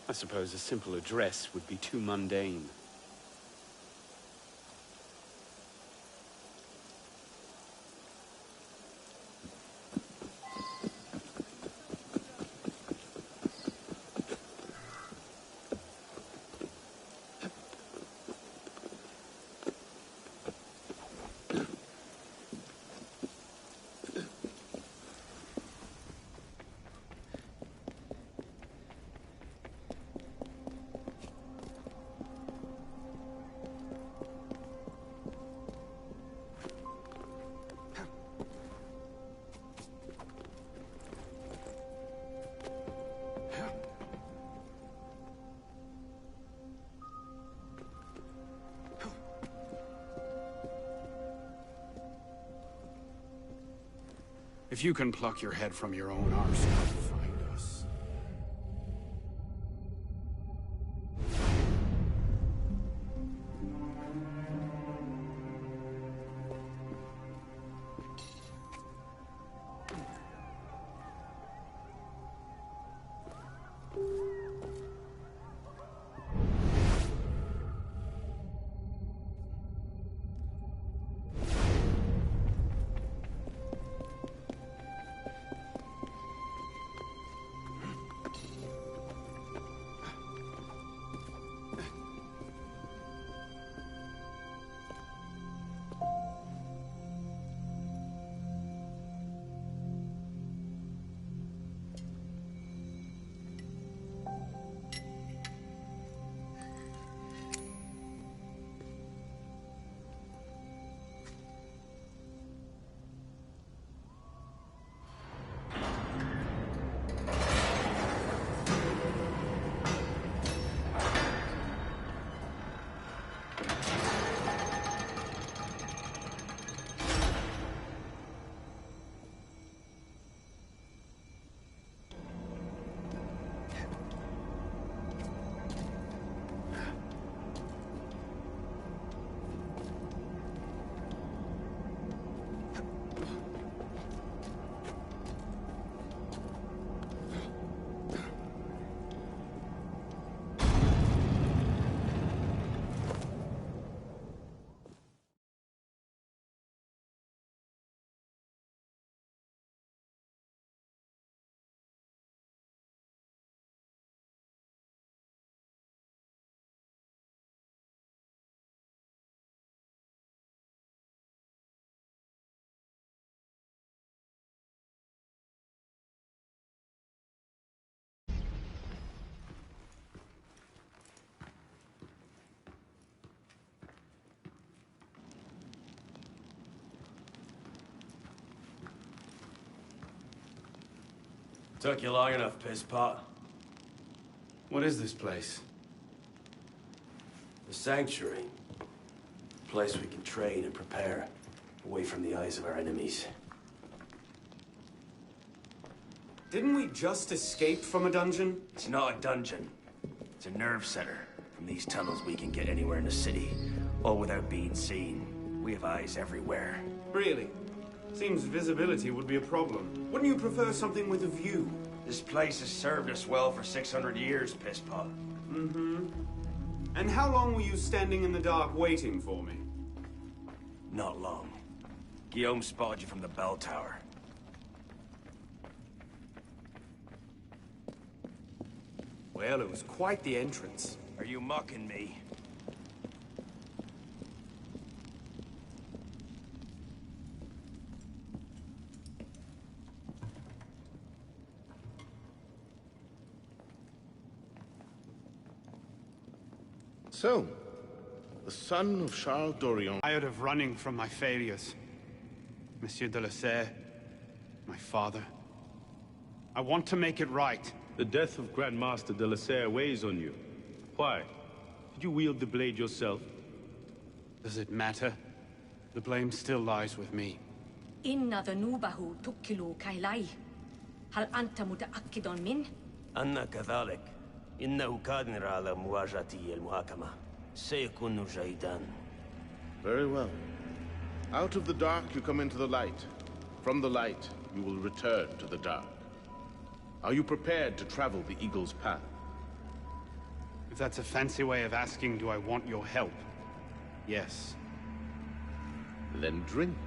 I suppose a simple address would be too mundane. If you can pluck your head from your own arse, find us. Took you long enough, pisspot. What is this place? The Sanctuary. A place we can train and prepare, away from the eyes of our enemies. Didn't we just escape from a dungeon? It's not a dungeon. It's a nerve center. From these tunnels we can get anywhere in the city, all without being seen. We have eyes everywhere. Really? Seems visibility would be a problem. Wouldn't you prefer something with a view? This place has served us well for 600 years, pisspot. Mm-hmm. And how long were you standing in the dark waiting for me? Not long. Guillaume spotted you from the bell tower. Well, it was quite the entrance. Are you mocking me? So, the son of Charles Dorion... Tired of running from my failures. Monsieur de la Serre, my father. I want to make it right. The death of Grand Master de la Serre weighs on you. Why? Did you wield the blade yourself? Does it matter? The blame still lies with me. إن ذنوبه تكل كيلي. هل أنت متأكد من؟ أنا كذلك. إنه قادر على مواجهة المحاكمة. سيكون جيدا. Very well. Out of the dark you come into the light. From the light you will return to the dark. Are you prepared to travel the Eagle's path? If that's a fancy way of asking, do I want your help? Yes. Then drink.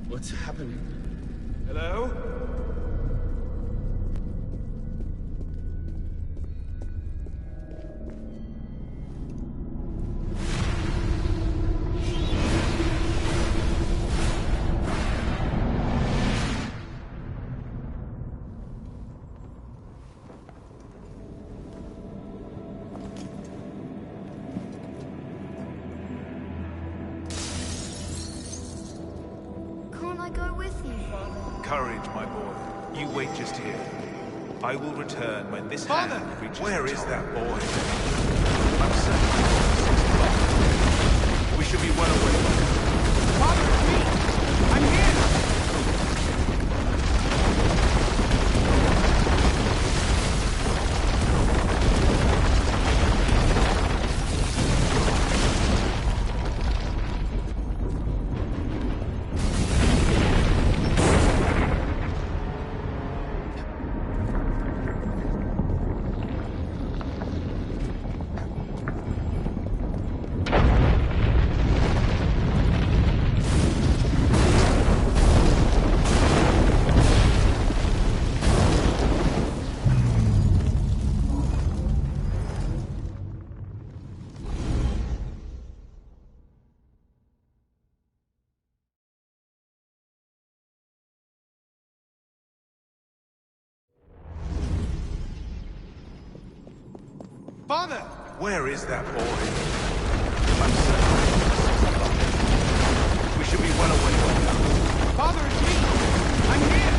What's happening? Hello? Can't I go with you, Father? Courage, my boy. You wait just here. I will return when this Father! hand reaches Where the is top. that boy? I'm certain we should be well away by now. Father, it's me! I'm here! Father! Where is that boy? I'm certain we should be well away by now. Father, it's me! I'm here!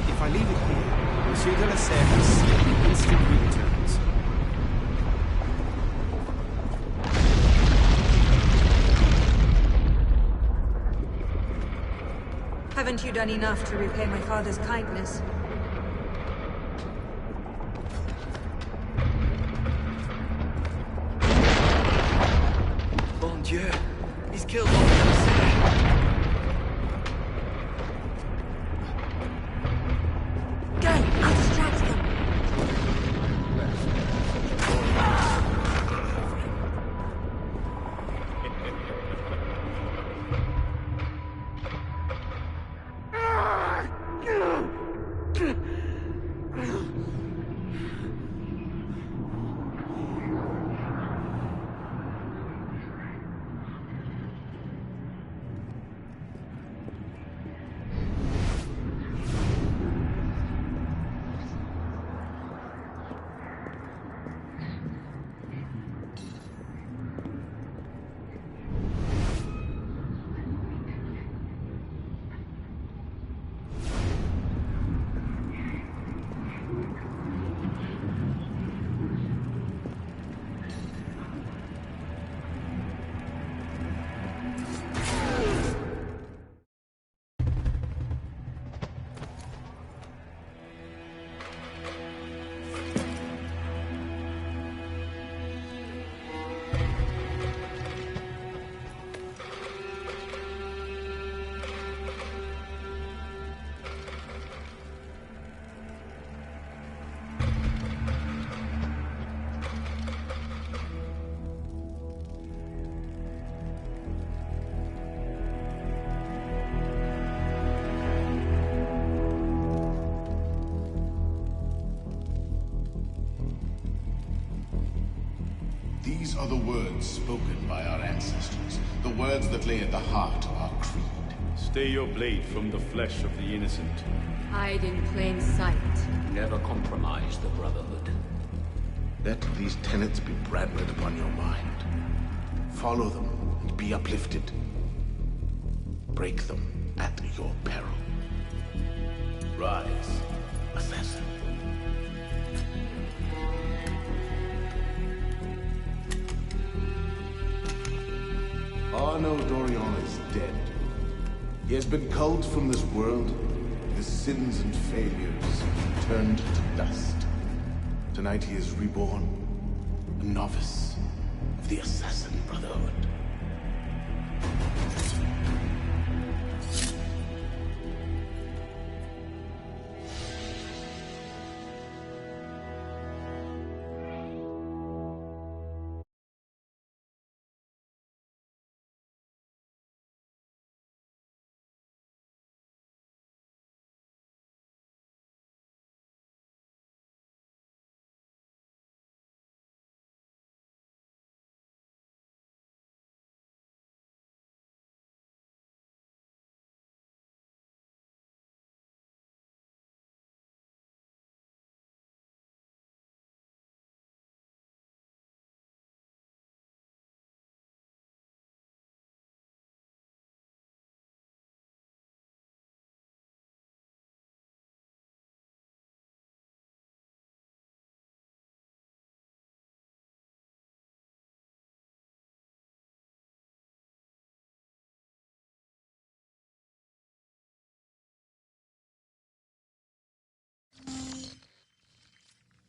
If I leave it here, Monsieur de la Serre will see it instantly returns. Haven't you done enough to repay my father's kindness? Monsieur. He's killed Lord Delacere. Go! I'll distract them. These are the words spoken by our ancestors, the words that lay at the heart of our creed. Stay your blade from the flesh of the innocent. Hide in plain sight. Never compromise the Brotherhood. Let these tenets be branded upon your mind. Follow them and be uplifted. Break them at your peril. Rise, assassin. Arno Dorion is dead. He has been culled from this world. His sins and failures turned to dust. Tonight he is reborn, a novice of the Assassin Brotherhood.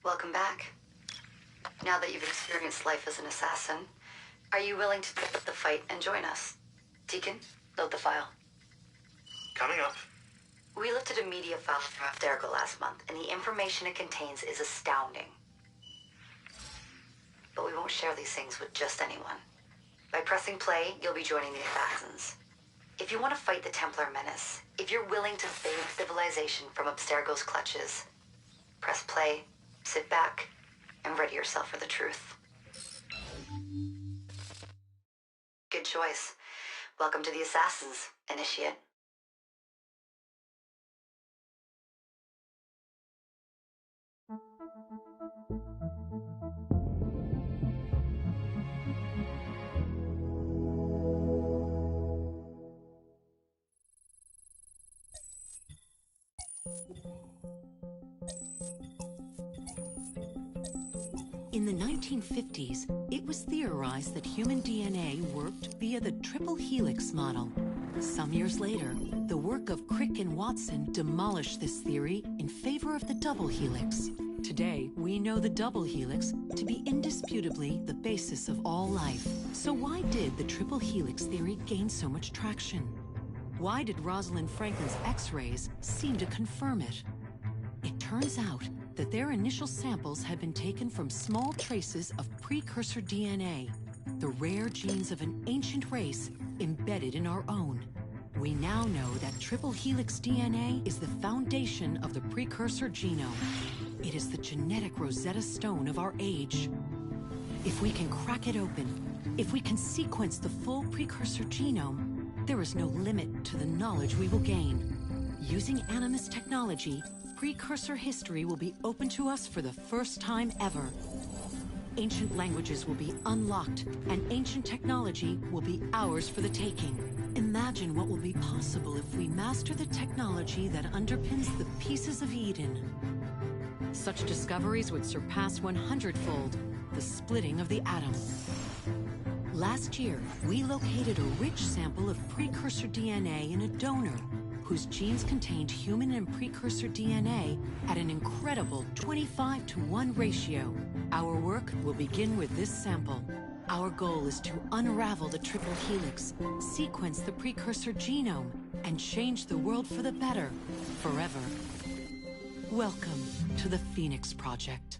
Welcome back. Now that you've experienced life as an assassin, are you willing to pick up the fight and join us? Deacon, load the file. Coming up. We lifted a media file from Abstergo last month, and the information it contains is astounding. But we won't share these things with just anyone. By pressing play, you'll be joining the assassins. If you want to fight the Templar menace, if you're willing to save civilization from Abstergo's clutches, press play, sit back, and ready yourself for the truth. Good choice. Welcome to the Assassins, Initiate. In the 1950s, it was theorized that human DNA worked via the triple helix model. Some years later, the work of Crick and Watson demolished this theory in favor of the double helix. Today, we know the double helix to be indisputably the basis of all life. So why did the triple helix theory gain so much traction? Why did Rosalind Franklin's X-rays seem to confirm it? It turns out that their initial samples had been taken from small traces of precursor DNA, the rare genes of an ancient race embedded in our own. We now know that triple helix DNA is the foundation of the precursor genome. It is the genetic Rosetta Stone of our age. If we can crack it open, if we can sequence the full precursor genome, there is no limit to the knowledge we will gain. Using Animus technology, precursor history will be open to us for the first time ever. Ancient languages will be unlocked, and ancient technology will be ours for the taking. Imagine what will be possible if we master the technology that underpins the pieces of Eden. Such discoveries would surpass 100-fold the splitting of the atom. Last year, we located a rich sample of precursor DNA in a donor whose genes contained human and precursor DNA at an incredible 25-to-1 ratio. Our work will begin with this sample. Our goal is to unravel the triple helix, sequence the precursor genome, and change the world for the better, forever. Welcome to the Phoenix Project.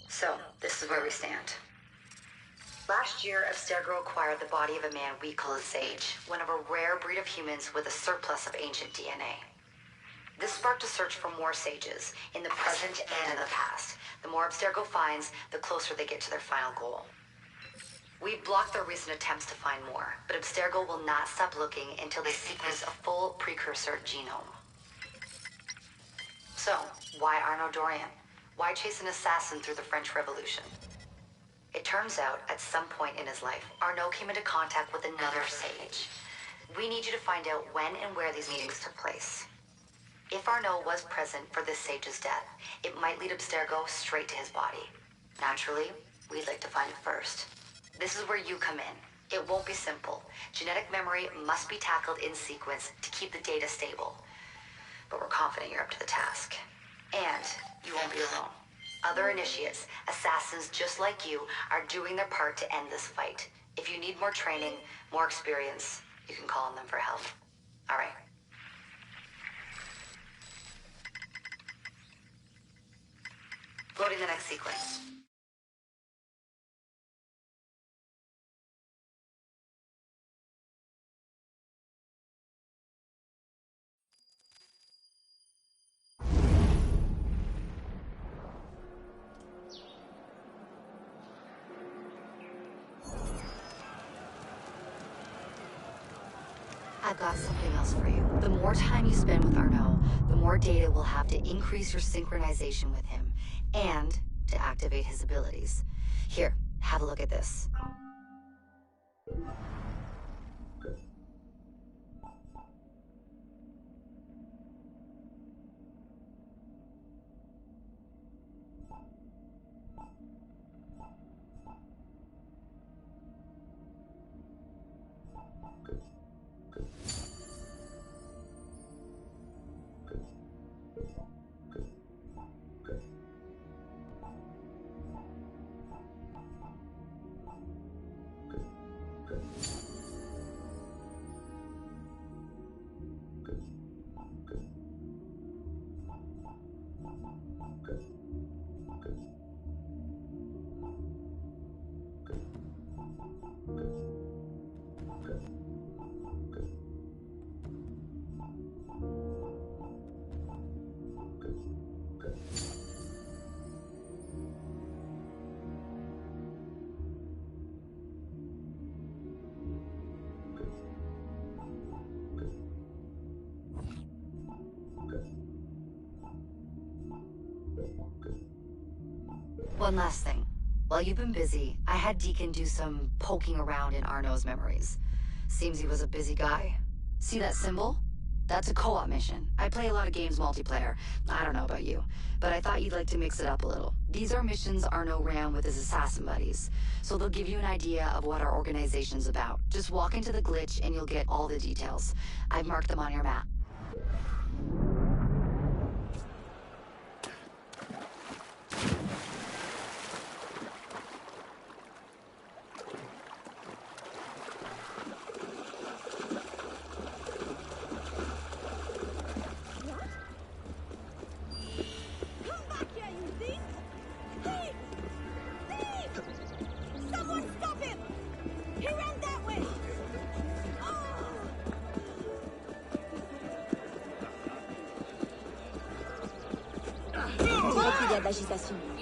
So, this is where we stand. Last year, Abstergo acquired the body of a man we call a Sage, one of a rare breed of humans with a surplus of ancient DNA. This sparked a search for more Sages, in the present and in the past. The more Abstergo finds, the closer they get to their final goal. We've blocked their recent attempts to find more, but Abstergo will not stop looking until they sequence a full precursor genome. So, why Arnaud Dorian? Why chase an assassin through the French Revolution? It turns out, at some point in his life, Arnaud came into contact with another Sage. We need you to find out when and where these meetings took place. If Arnaud was present for this Sage's death, it might lead Abstergo straight to his body. Naturally, we'd like to find it first. This is where you come in. It won't be simple. Genetic memory must be tackled in sequence to keep the data stable. But we're confident you're up to the task. And you won't be alone. Other initiates, assassins just like you, are doing their part to end this fight. If you need more training, more experience, you can call on them for help. All right. Loading the next sequence. I've got something else for you. The more time you spend with Arnaud, the more data we'll have to increase your synchronization with him, and to activate his abilities. Here, have a look at this. One last thing. While you've been busy, I had Deacon do some poking around in Arnaud's memories. Seems he was a busy guy. See that symbol? That's a co-op mission. I play a lot of games multiplayer. I don't know about you, but I thought you'd like to mix it up a little. These are missions Arno ran with his assassin buddies, so they'll give you an idea of what our organization's about. Just walk into the glitch and you'll get all the details. I've marked them on your map. D'agitation.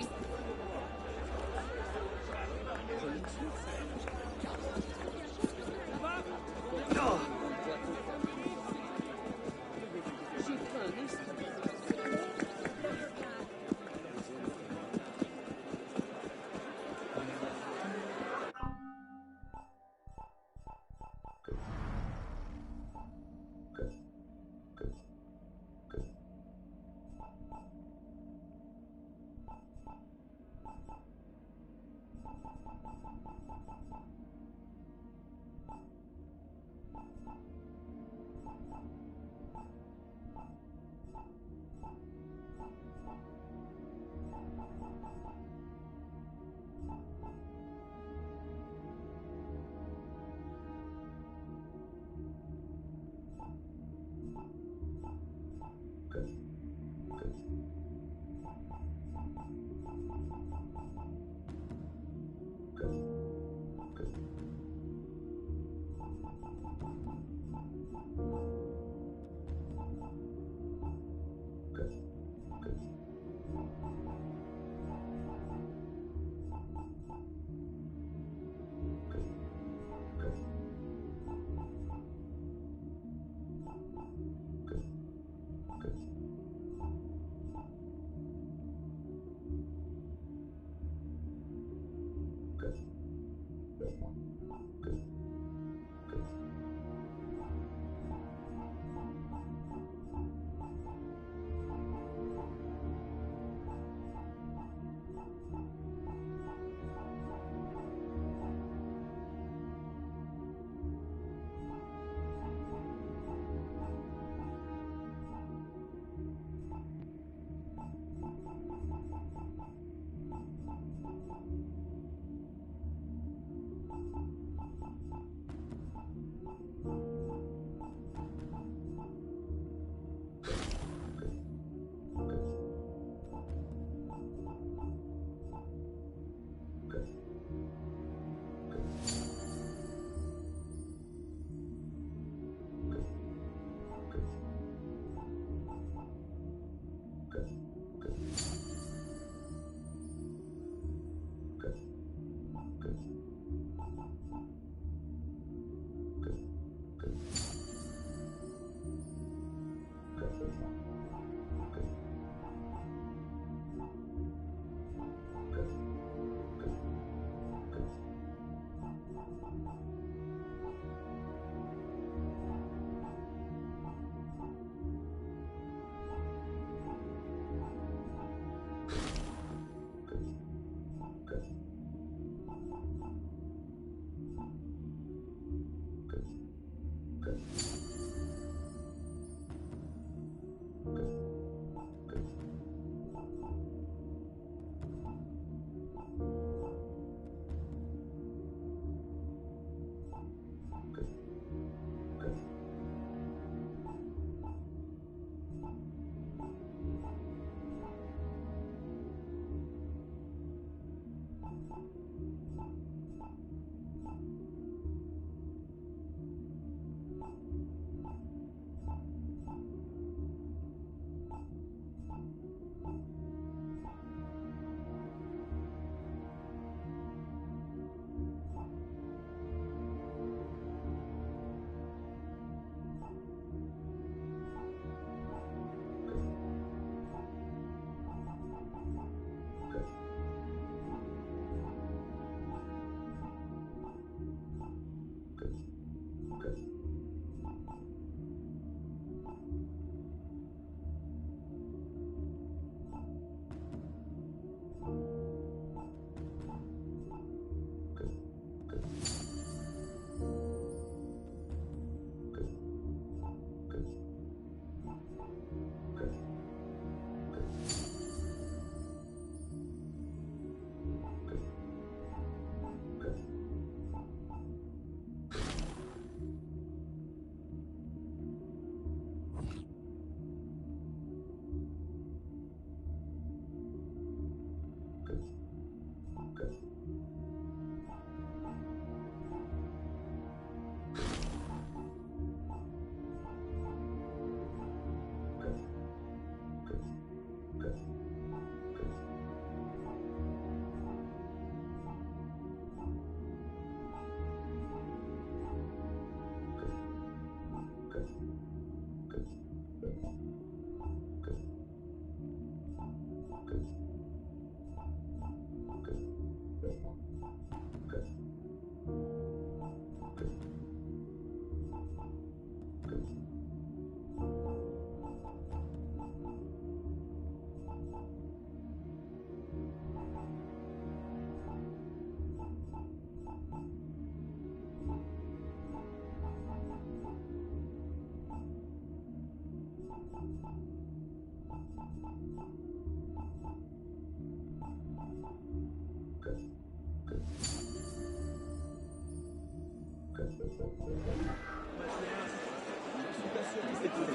Je suis pas sûr que c'est